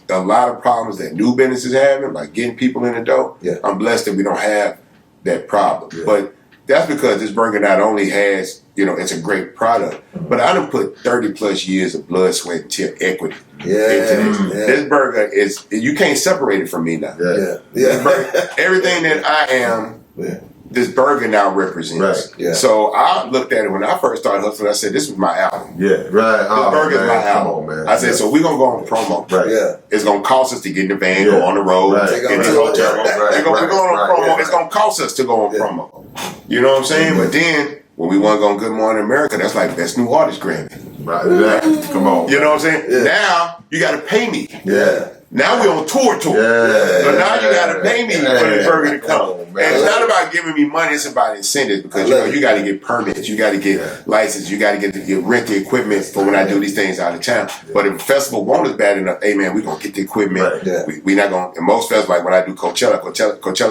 a lot of problems that new businesses having, like getting people in the door. I'm blessed that we don't have that problem. But that's because this burger not only has, it's a great product, but I done put 30 plus years of blood, sweat, and tear equity into this. This burger you can't separate it from me now. This burger, everything that I am. This burger now represents. So I looked at it when I first started hustling. I said, "This is my album." This burger is my album. Man. I said, "So we're gonna go on promo. It's gonna cost us to get in the van, go on the road, get in the hotel. We're going on promo. It's gonna cost us to go on promo. You know what I'm saying? But then when we want to go on Good Morning America, that's like Best New Artist Grammy. Right, exactly. Come on. You know what I'm saying? Yeah. Now you got to pay me. Yeah. Now we on tour. Yeah. So now you got to pay me for the burger to come. Oh, man. And it's not about giving me money, it's about incentives because you got to get permits, you got to get license, you got to get rent the equipment for when I do these things out of town. But if a festival won't is bad enough, hey man, we're going to get the equipment. Right. Yeah. We not going to, in most festivals, like when I do Coachella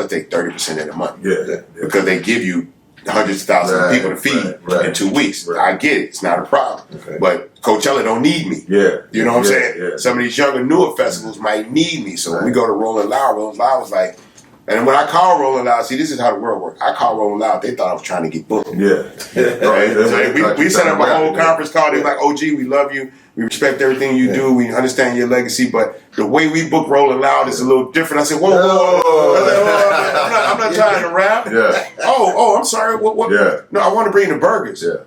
take 30% of the money. Yeah. Because they give you hundreds of thousands of people to feed in 2 weeks. Right. I get it, it's not a problem. Okay. But Coachella don't need me. Yeah. You know what I'm saying? Yeah. Some of these younger, newer festivals might need me. So when we go to Rolling Loud was like, and when I call Rolling Loud, see, this is how the world works. I call Rolling Loud, they thought I was trying to get booked. Yeah. Right? So we set up a whole conference call. They're like, OG, we love you. We respect everything you do. We understand your legacy. But the way we book Rolling Loud is a little different. I said, whoa. I'm not trying to rap. Yeah. Oh, I'm sorry. What? Yeah. No, I want to bring the burgers. Yeah.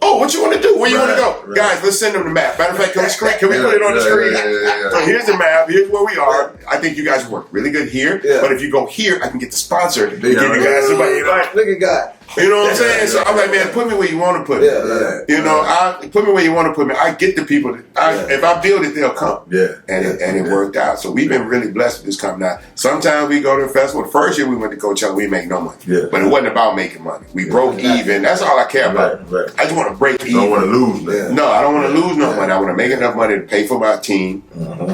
Oh, what you want to do? Where you want to go? Right. Guys, let's send them the map. Matter of fact, can we put it on the Yeah, screen? yeah. So here's the map. Here's where we are. I think you guys work really good here. Yeah. But if you go here, I can get the sponsor to give you Yeah. guys somebody like. Look at God. You know what I'm saying? So I'm like, man, put me where you want to put me. Yeah. You know, put me where you want to put me. I get the people. If I build it, they'll come. Yeah. And it worked out. So we've been really blessed with this company. Now, sometimes we go to a festival. The first year we went to Coachella, we make no money. Yeah. But it wasn't about making money. We broke even. That's all I care about. Right. I just want to break even. Don't want to lose, man. No, I don't want to lose no money. I want to make enough money to pay for my team,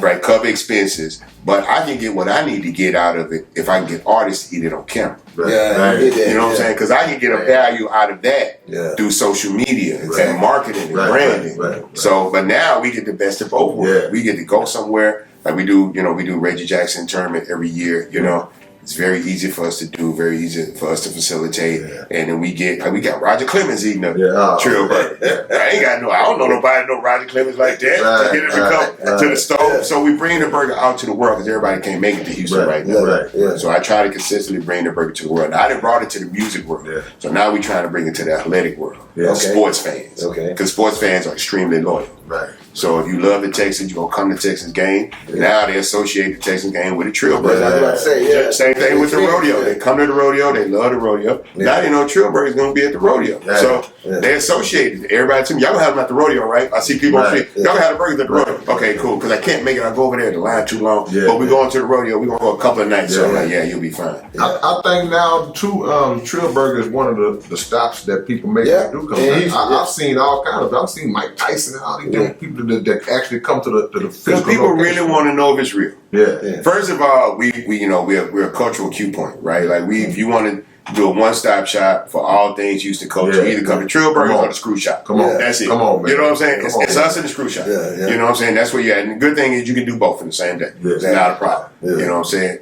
right? Cover expenses. But I can get what I need to get out of it if I can get artists to eat it on camera. Right. Yeah, Right. You know what I'm saying? Because I can get a value out of that Yeah. through social media Right. and marketing and Right, branding. right. So, but now we get the best of both worlds. Yeah. We get to go somewhere like we do. We do Reggie Jackson tournament every year. It's very easy for us to do, very easy for us to facilitate, and then we got Roger Clemens eating a Trill Burger. I don't know nobody know Roger Clemens like that Right, to get him to come to the stove. Yeah. So we bring the burger out to the world because everybody can't make it to Houston right now. Right. Yeah. So I try to consistently bring the burger to the world. Now, I done brought it to the music world. Yeah. So now we're trying to bring it to the athletic world. Yeah. Okay. Sports fans. Okay. Because sports fans are extremely loyal. Right. So if you love the Texans, you're going to come to Texans game. Now they associate the Texans game with the Trill Burgers. I was about to say, yeah. Same thing with the rodeo. They come to the rodeo. They love the rodeo. Yeah. Now they know Trill Burgers going to be at the rodeo. Yeah. So Yeah. they associate it. Everybody to me, y'all going to have them at the rodeo, right? I see people on the Right. street. Y'all going to have the burgers at the rodeo. Okay, cool. Because I can't make it. I go over there. The line too long. Yeah. But we're going to the rodeo. We're going to go a couple of nights. So I'm Yeah. like, yeah, you'll be fine. I think now too, Trill Burger is one of the stops that people make Yeah. that do come Yeah, back. he's- I've seen all kinds of. I've seen Mike Tyson and all these different people that actually come to the Because physical people location. really want to know if it's real. Yeah. First of all, we're a cultural cue point, right? Like if you want to do a one-stop shop for all things Houston culture, Yeah. either come to Trill Burgers Come on. or the Screw Shop. Come on. That's it. Come on, man. You know what I'm saying? Come on, It's man. us and the Screw Shop. Yeah. You know what I'm saying? That's where you're at. And the good thing is you can do both in the same day. Yeah. It's not a problem. Yeah. You know what I'm saying?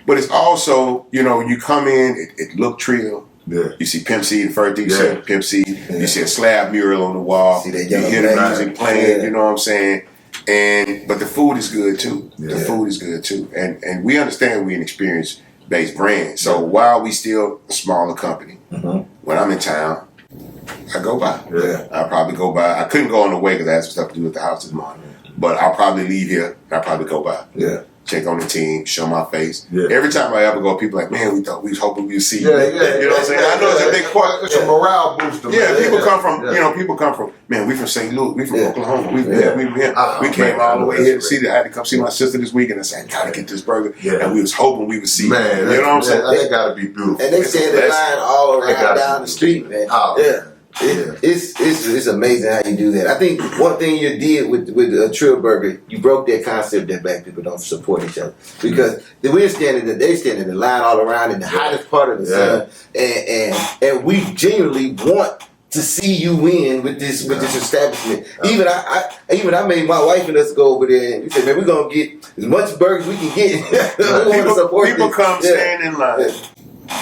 But it's also, you come in, it look Trill. Yeah. You see Pimp C, the first thing you Yeah. see Pimp C. You see a slab mural on the wall. See that You yellow hear the flag. music playing. Yeah. You know what I'm saying? But the food is good too. The Yeah. food is good too. And we understand we're an experience-based brand. So while we still a smaller company, when I'm in town, I go by. Yeah. I'll probably go by. I couldn't go on the way because I had some stuff to do at the house this morning. But I'll probably leave here and I'll probably go by. Yeah. Check on the team, show my face. Yeah. Every time I ever go, people are like, man, we was hoping we'd see you. Yeah. You know what I'm saying? I know it's a big part. It's a morale booster. Yeah, man. people come from, Yeah. people come from, man, we from St. Louis, we from Yeah. Oklahoma, we Yeah. we came man, all the way that's here to see great. that. I had to come see my sister this week and I said, I gotta get this burger. Yeah. And we was hoping we would see Man, you. You know what I'm saying? That gotta be beautiful. And they stand in line all They around gotta down be the street, man. Oh, Yeah. Yeah. It's amazing how you do that. I think one thing you did with Trill Burger, you broke that concept that black people don't support each other because they stand in the line all around in the hottest part of the sun, and we genuinely want to see you win with this establishment. Even I made my wife and us go over there and we said, man, we're gonna get as much burgers we can get. We want to support People this. come Yeah. stand in line. Yeah.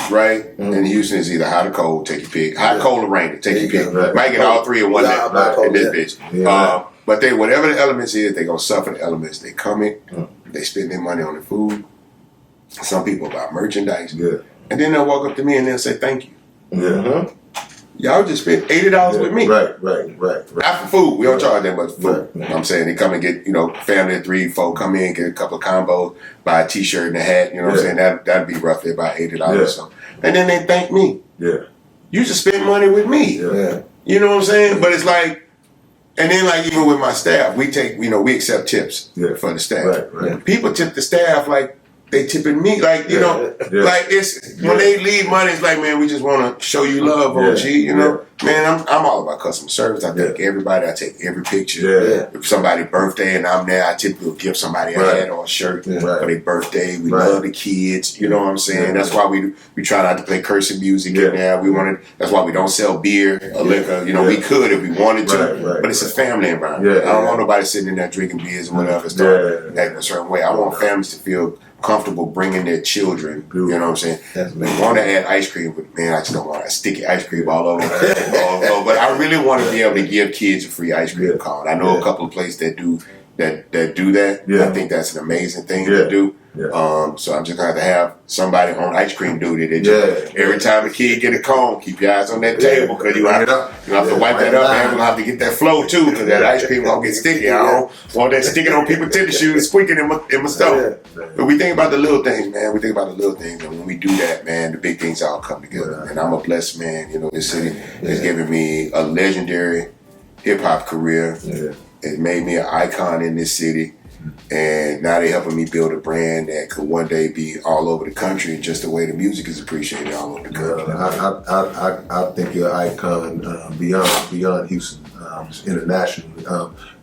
Right? In Houston, it's either hot or cold, take your pick. Hot, cold, or rainy, take your pick. Right. Might get all three in one Yeah, day in this bitch. Yeah. But whatever the elements is, they gonna suffer the elements. They come in, they spend their money on the food. Some people buy merchandise. Yeah. And then they'll walk up to me and they'll say, thank you. Yeah. Y'all just spent $80 with me. Right. Not for food. We don't charge that much for food. Right. You know what I'm saying? They come and get, family of 3, 4, come in, get a couple of combos, buy a t-shirt and a hat. You know what I'm saying? That'd be roughly about $80 Yeah. or so. And then they thank me. Yeah. You just spent money with me. Yeah. Yeah. You know what I'm saying? But it's like, And then, like, even with my staff, we accept tips for the staff. Right. People tip the staff like they tipping me. Like, you know, like it's when they leave money, it's like, man, we just want to show you love, OG. You know, man, I'm all about customer service. I thank everybody. I take every picture. If somebody's birthday and I'm there, I typically will give somebody a hat or a shirt for their birthday. We love the kids. You know what I'm saying? That's why we try not to play cursing music in there. That's why we don't sell beer or liquor. You know, we could if we wanted to, but it's a family environment. I don't want nobody sitting in there drinking beers and whatever, acting a certain way. I want families to feel comfortable bringing their children, you know what I'm saying? They want to add ice cream, but man, I just don't want to sticky ice cream all over. But I really want to be able to give kids a free ice cream cone. I know a couple of places that do that. I think that's an amazing thing to do. So I'm just gonna have somebody on ice cream duty that just, every time a kid get a cone, keep your eyes on that table because you have to wipe that up, and we'll have to get that flow too because that ice cream gonna get sticky. I don't want that sticking on people's tennis shoes, squeaking in my stomach. But we think about the little things, man. We think about the little things, and when we do that, man, the big things all come together. And I'm a blessed man. You know, this city has given me a legendary hip hop career. It made me an icon in this city. And now they're helping me build a brand that could one day be all over the country, just the way the music is appreciated all over the country. I think you're an icon beyond Houston, internationally,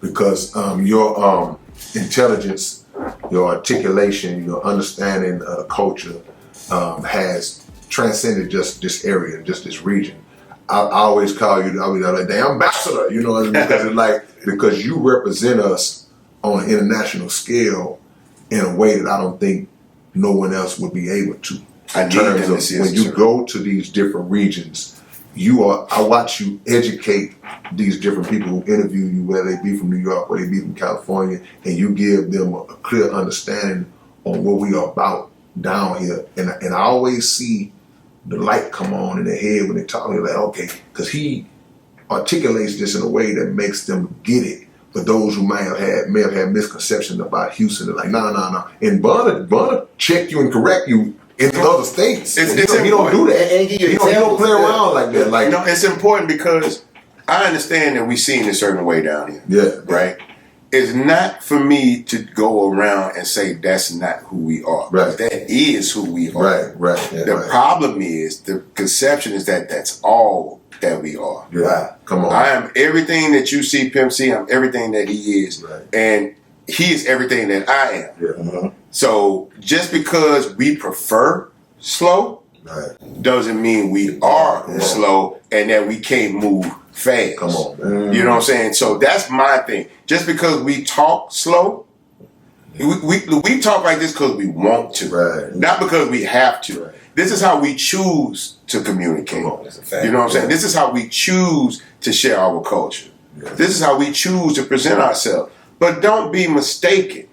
because your intelligence, your articulation, your understanding of the culture has transcended just this area, just this region. I always call you, the ambassador, you know, because you represent us on an international scale in a way that I don't think no one else would be able to. In terms of when you go to these different regions, I watch you educate these different people who interview you, whether they be from New York, whether they be from California, and you give them a clear understanding on what we are about down here. And I always see the light come on in their head when they talk. They're like, okay, because he articulates this in a way that makes them get it. For those who may have had misconceptions about Houston, they're like, no. And Bun check you and correct you in other states. He don't do that. And he don't play around like that. Like, no, it's important because I understand that we seen a certain way down here. Right? It's not for me to go around and say that's not who we are. Right. That is who we are. Right. The problem is, the conception is that that's all that we are. Come on. I am everything that you see Pimp C. I'm everything that he is. And he is everything that I am. So just because we prefer slow doesn't mean we are slow and that we can't move fast. Come on, man. You know what I'm saying? So that's my thing. Just because we talk slow, we talk like this because we want to, not because we have to. This is how we choose to communicate. You know what I'm saying? This is how we choose to share our culture. This is how we choose to present ourselves. But don't be mistaken.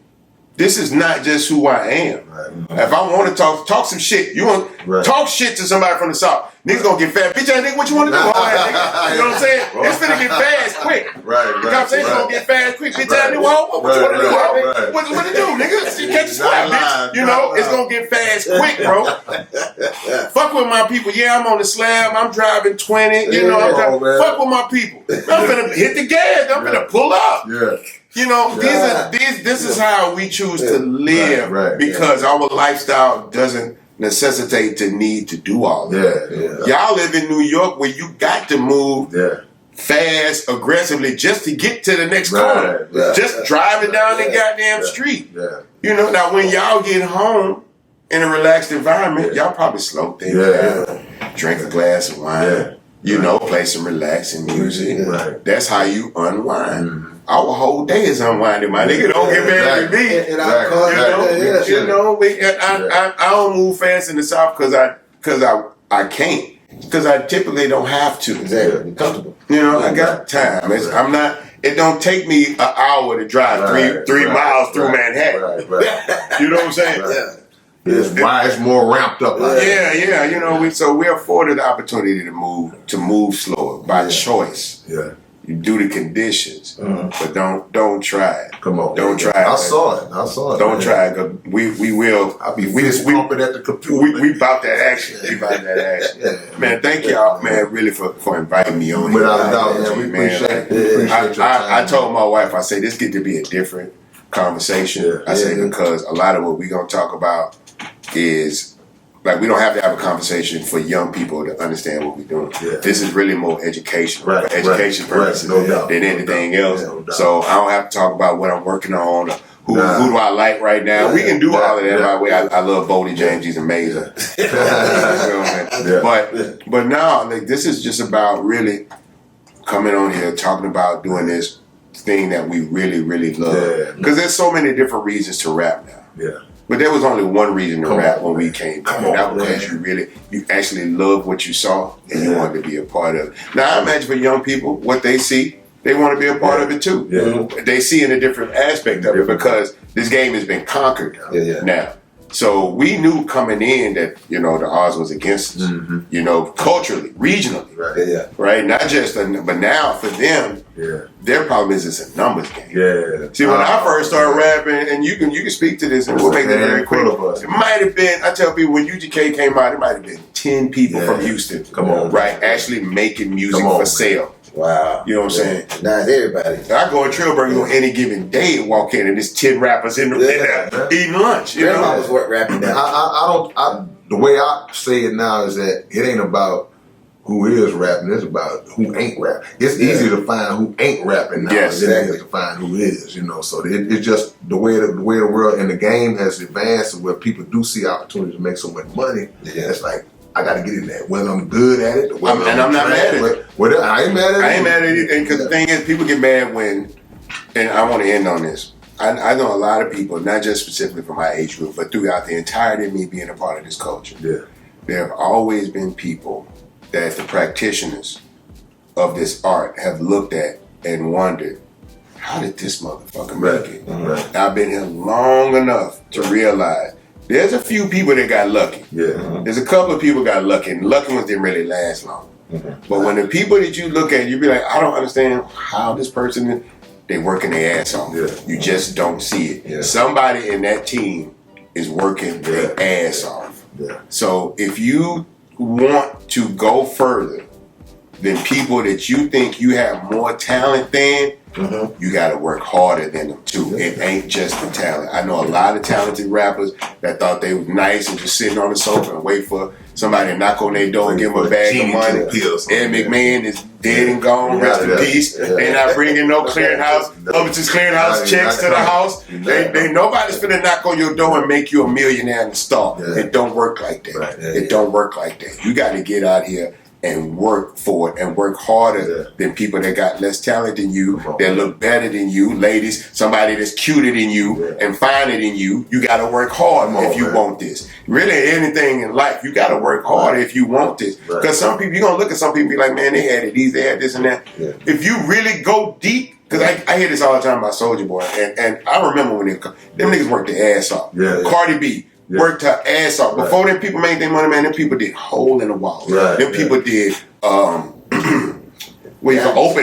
This is not just who I am. If I want to talk some shit, you want talk shit to somebody from the South. Niggas gonna get fast. Bitch, nigga, what you want to do? All right, nigga. You know what I'm saying? It's finna get fast quick. The conversation's gonna get fast quick. Bitch, nigga, what you want to do? What to do, nigga? You catch a squat, bitch. You know, it's gonna get fast quick, bro. Fuck with my people. Yeah, I'm on the slab. I'm driving 20. You know, fuck with my people. I'm finna hit the gas. I'm finna pull up. You know, this is how we choose to live because our lifestyle doesn't necessitate the need to do all that. Y'all live in New York where you got to move fast, aggressively just to get to the next corner. Just driving down the goddamn street. You know, now when y'all get home in a relaxed environment, y'all probably slow things down. Drink a glass of wine. You know, play some relaxing music. That's how you unwind. Our whole day is unwinding, my nigga. Don't get mad at me. I don't move fast in the South because I can't. Because I typically don't have to. Exactly. Comfortable. You know, I got time. I'm not. It don't take me an hour to drive three miles through Manhattan. You know what I'm saying? It's more ramped up. Yeah. You know, so we're afforded the opportunity to move slower by choice. You do the conditions, but don't try it. Come on, don't try it. I saw it. Don't try it. Cause we will. I'll be pumping at the computer. We about that action. We about that action. Yeah. Man, thank y'all, man, really for inviting me on. Without a doubt, man. We appreciate your time. I told my wife, I say this get to be a different conversation. Yeah. I say because a lot of what we gonna talk about is. Like, we don't have to have a conversation for young people to understand what we're doing. Yeah. This is really more education, for Right, education right, purposes no doubt, than anything else. Yeah, no doubt. So I don't have to talk about what I'm working on, or who do I like right now. We can do all of that, by the way. I love Boldy James. He's amazing. But now, like, this is just about really coming on here, talking about doing this thing that we really, really love. Because there's so many different reasons to rap now. Yeah. But there was only one reason to rap when we came back. Come on, That was because you actually loved what you saw and you wanted to be a part of it. Now, I imagine for young people, what they see, they want to be a part of it too. Yeah. They see in a different aspect of it because this game has been conquered now. So we knew coming in that, the odds was against us, culturally, regionally. Right? Not just, but now for them, their problem is it's a numbers game. Yeah. See, when I first started rapping, and you can speak to this, and we'll make it very quick. It might have been, I tell people, when UGK came out, it might have been 10 people from Houston. Come on. Right? Actually making music for sale. Wow. You know what I'm saying? Now it's everybody. I go in Trill Burgers on any given day and walk in, and there's 10 rappers in there eating lunch. Grandma was rapping now. The way I say it now is that it ain't about who is rapping, it's about who ain't rapping. It's easier to find who ain't rapping now than it is to find who is, So it's just the way the world and the game has advanced where people do see opportunities to make so much money. It's like, I got to get in there. Whether I'm good at it, or and I'm not mad at it. I ain't mad at it. I ain't mad at anything because the thing is, people get mad when, and I want to end on this. I know a lot of people, not just specifically from my age group, but throughout the entirety of me being a part of this culture. Yeah. There have always been people that the practitioners of this art have looked at and wondered, how did this motherfucker make it? Right. I've been here long enough to realize there's a few people that got lucky. Yeah. There's a couple of people got lucky, and the lucky ones didn't really last long. But when the people that you look at, you be like, I don't understand how this person, they working their ass off. Yeah. You just don't see it. Yeah. Somebody in that team is working their ass off. Yeah. So if you want to go further than people that you think you have more talent than, you got to work harder than them too. It ain't just the talent. I know a lot of talented rappers that thought they was nice and just sitting on the sofa and wait for somebody to knock on their door and give them a bag of money. Ed McMahon is dead and gone. Rest in peace. They not bringing no clearinghouse, just clearinghouse checks to the house. They nobody's finna knock on your door and make you a millionaire in the start. It don't work like that. It don't work like that. You got to get out here and work for it and work harder than people that got less talent than you, that look better than you. Ladies, somebody that's cuter than you and finer than you. You got to work hard if you want this. Really, anything in life, you got to work hard if you want this. Because some people, you're going to look at some people and be like, man, they had it, they had this and that. If you really go deep, because I hear this all the time about Soulja Boy, and I remember when them niggas worked their ass off. Cardi B worked her ass off. Before them people made their money, man, them people did hole in the wall. Them people did open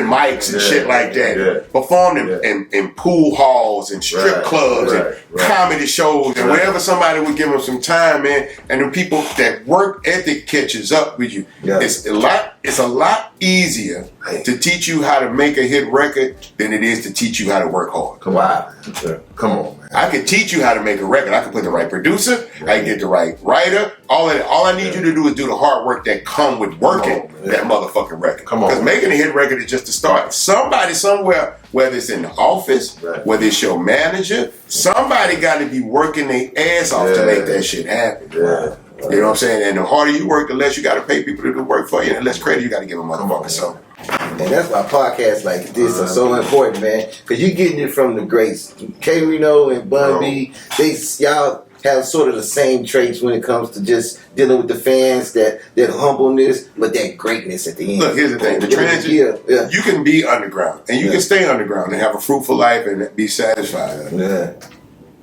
mics and shit like that. Performed in pool halls and strip clubs and comedy shows and wherever somebody would give them some time, man. And the people that work ethic catches up with you. It's a lot easier to teach you how to make a hit record than it is to teach you how to work hard. Come on, man. I can teach you how to make a record. I can put the right producer. I can get the right writer. All of that. All I need you to do is do the hard work that come with working that motherfucking record. Because making a hit record is just a start. Somebody somewhere, whether it's in the office, whether it's your manager, somebody got to be working their ass off to make that shit happen. You know what I'm saying? And the harder you work, the less you got to pay people to do work for you, and the less credit you got to give a motherfucker. So. And that's why podcasts like this are so important, man. Because you're getting it from the greats. K Reno and Bun B, y'all have sort of the same traits when it comes to just dealing with the fans, that humbleness, but that greatness at the end. Look, here's the thing. The transition, you can be underground, and you can stay underground and have a fruitful life and be satisfied.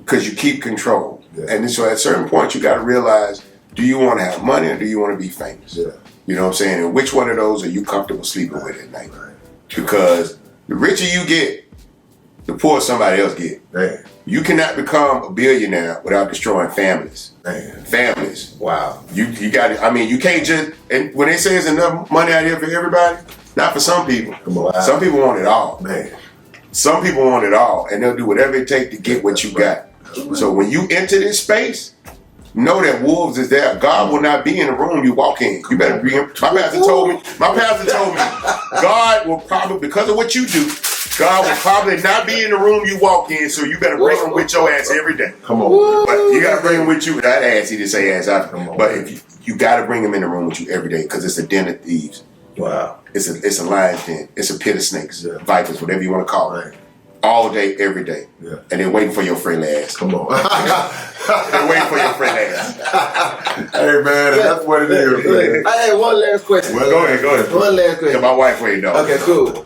Because you keep control. And so at a certain point, you got to realize, do you want to have money or do you want to be famous? You know what I'm saying? And which one of those are you comfortable sleeping with at night? Because the richer you get, the poorer somebody else get. Man. You cannot become a billionaire without destroying families. Man. Families. Wow. You got to, I mean, you can't just, and when they say there's enough money out here for everybody, not for some people. Come on. Some people want it all. Man. Some people want it all, and they'll do whatever it takes to get what you got. So when you enter this space, know that wolves is there. God will not be in the room you walk in. You better be in. My pastor told me, God will probably, because of what you do, God will probably not be in the room you walk in, so you better bring him with your ass every day. Come on. But you gotta bring him with you. That ass, he didn't say ass out. But if you gotta bring him in the room with you every day, because it's a den of thieves. Wow. It's a lion's den. It's a pit of snakes, Yeah. vipers, whatever you want to call it. All day, every day. Yeah. And they're waiting for your friendly ass. Come on. They're waiting for your friendly ass. Hey man, that's what it is, man. I had one last question. Well, Go ahead. One last question. My wife waiting though. Okay, cool.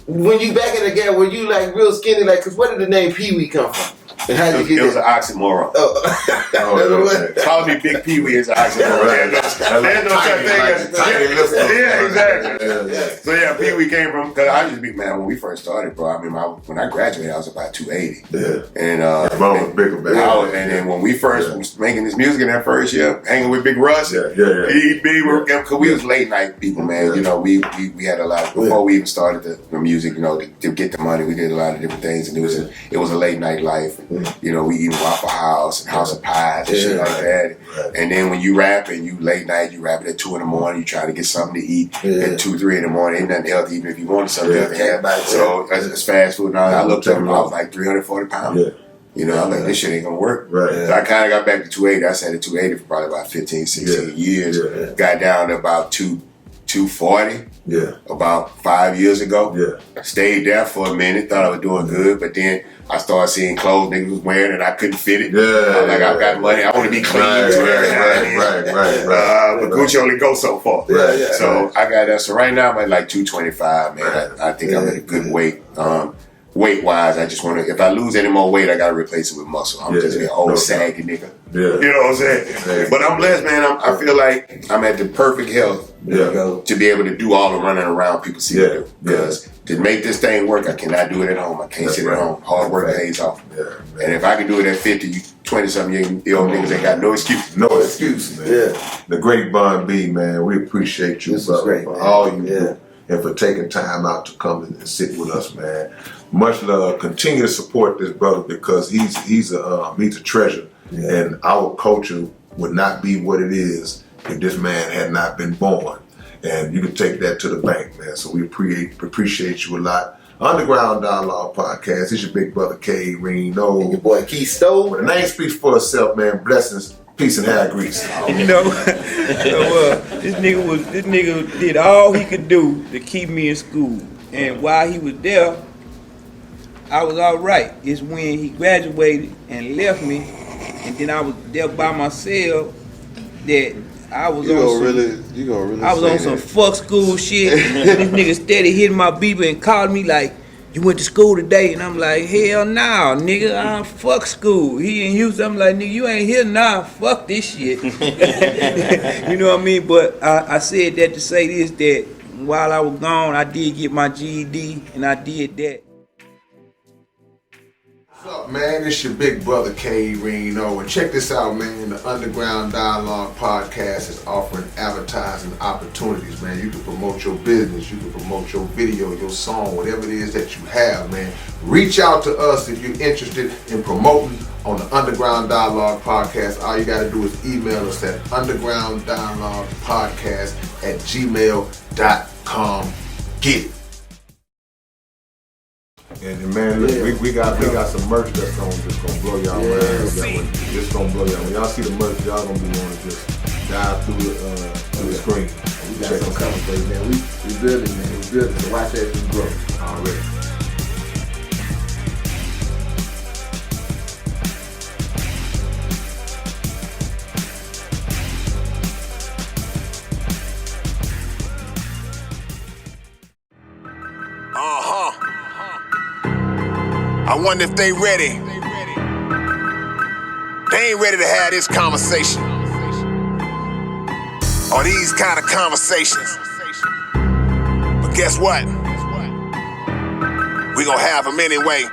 When you back in the game, were you like real skinny? Like, cause where did the name Pee Wee come from? And how did you It get was an that? oxymoron. okay. Calling me Big Pee Wee is an oxymoron. There's no such thing as yeah, exactly. Yeah. So yeah, Pee Wee came from, because I used to be, man, when we first started, bro, I mean, when I graduated, I was about 280. Yeah. And Mom was bigger back then. and then when we first was making this music in that first year, hanging with Big Russ, because we was late night people, man. Yeah. You know, we had a lot, before we even started the music, you know, to get the money, we did a lot of different things, and it was a late night life. You know, we eating Waffle House and House of Pies and shit like that. Right. And then when you rapping, you late night, you rapping at 2 in the morning, you try to get something to eat at 2, 3 in the morning. Ain't nothing healthy, even if you wanted something healthy. So it's fast food. Now I looked up and I was like 340 pounds. Yeah. You know, I'm like, this shit ain't gonna work. Right. So I kind of got back to 280. I sat at 280 for probably about 15, 16 years. Yeah. Got down to about 240. Yeah. About 5 years ago. Yeah. Stayed there for a minute, thought I was doing good, but then I started seeing clothes niggas was wearing and I couldn't fit it. Yeah. I'm like, I've got money, I want to be clean. Right. But Gucci only goes so far. Right. So I got that. So right now I'm at like 225, man. Right. I think I'm at a good weight. Weight wise, I just want to, if I lose any more weight, I got to replace it with muscle. I'm just an old saggy nigga. Yeah. You know what I'm saying? But I'm blessed, man. I feel like I'm at the perfect health to be able to do all the running around people see me do. Because to make this thing work, I cannot do it at home. I can't sit at home. Hard work pays off. Yeah, and if I can do it at 50, you 20-something year old niggas ain't got no excuse. No excuse, man. Yeah. The great Bun B, man. We appreciate you, This is brother, great, for man. all you Yeah. do and for taking time out to come and sit with us, man. Much love. Continue to support this brother because he's a treasure, and our culture would not be what it is if this man had not been born. And you can take that to the bank, man. So we appreciate you a lot. Underground Dialogue Podcast. It's your big brother K. Reno. And your boy Keith Stowe. The name speaks for itself, man. Blessings, peace, and hair grease. You know, this nigga did all he could do to keep me in school. And while he was there, I was all right. It's when he graduated and left me, and then I was there by myself that I was on some fuck school shit. This nigga steady hitting my beeper and calling me like, "You went to school today?" And I'm like, "Hell no, nigga, I fuck school." He in Houston, I'm like, "Nigga, you ain't here now, fuck this shit." You know what I mean? But I said that to say this, that while I was gone, I did get my GED, and I did that. What's up, man? It's your big brother K. Reno, and check this out, man. The Underground Dialogue Podcast is offering advertising opportunities, man. You can promote your business, you can promote your video, your song, whatever it is that you have, man. Reach out to us if you're interested in promoting on the Underground Dialogue Podcast. All you gotta do is email us at undergrounddialoguepodcast@gmail.com. Get it. And man, look, we got some merch that's just gonna blow y'all mind. Just gonna blow y'all. When y'all see the merch, y'all gonna be wanting to just dive through the screen. We got some coming, baby, man. We building, man. We building. So watch that thing grow. Already. I wonder if they ready. They ain't ready to have this conversation. Or these kind of conversations. But guess what? We gon' have them anyway.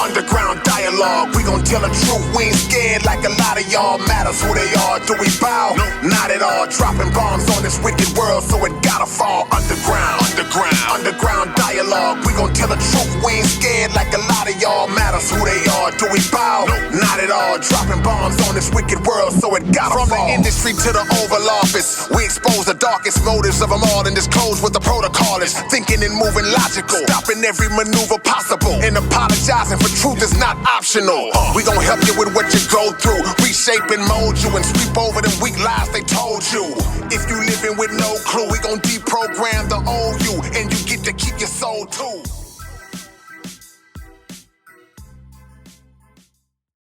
Underground dialogue. We gon' tell the truth. We ain't scared like a lot of y'all. Matters who they are. Do we bow? No, not at all. Dropping bombs on this wicked world, so it gotta fall. Underground dialogue. We gon' tell the truth. We ain't scared like a lot of y'all. Matters who they are. Do we bow? No, not at all. Dropping bombs on this wicked world, so it gotta fall. From the industry to the Oval Office, we expose the darkest motives of them all and disclose what the protocol is. Thinking and moving logical, stopping every maneuver possible, and apologizing for truth is not optional. We gon' help you with what you go through, reshape and mold you, and sweep over them weak lies they told you. If you living with no clue, we gon' deprogram the old you, and you get to keep your soul too.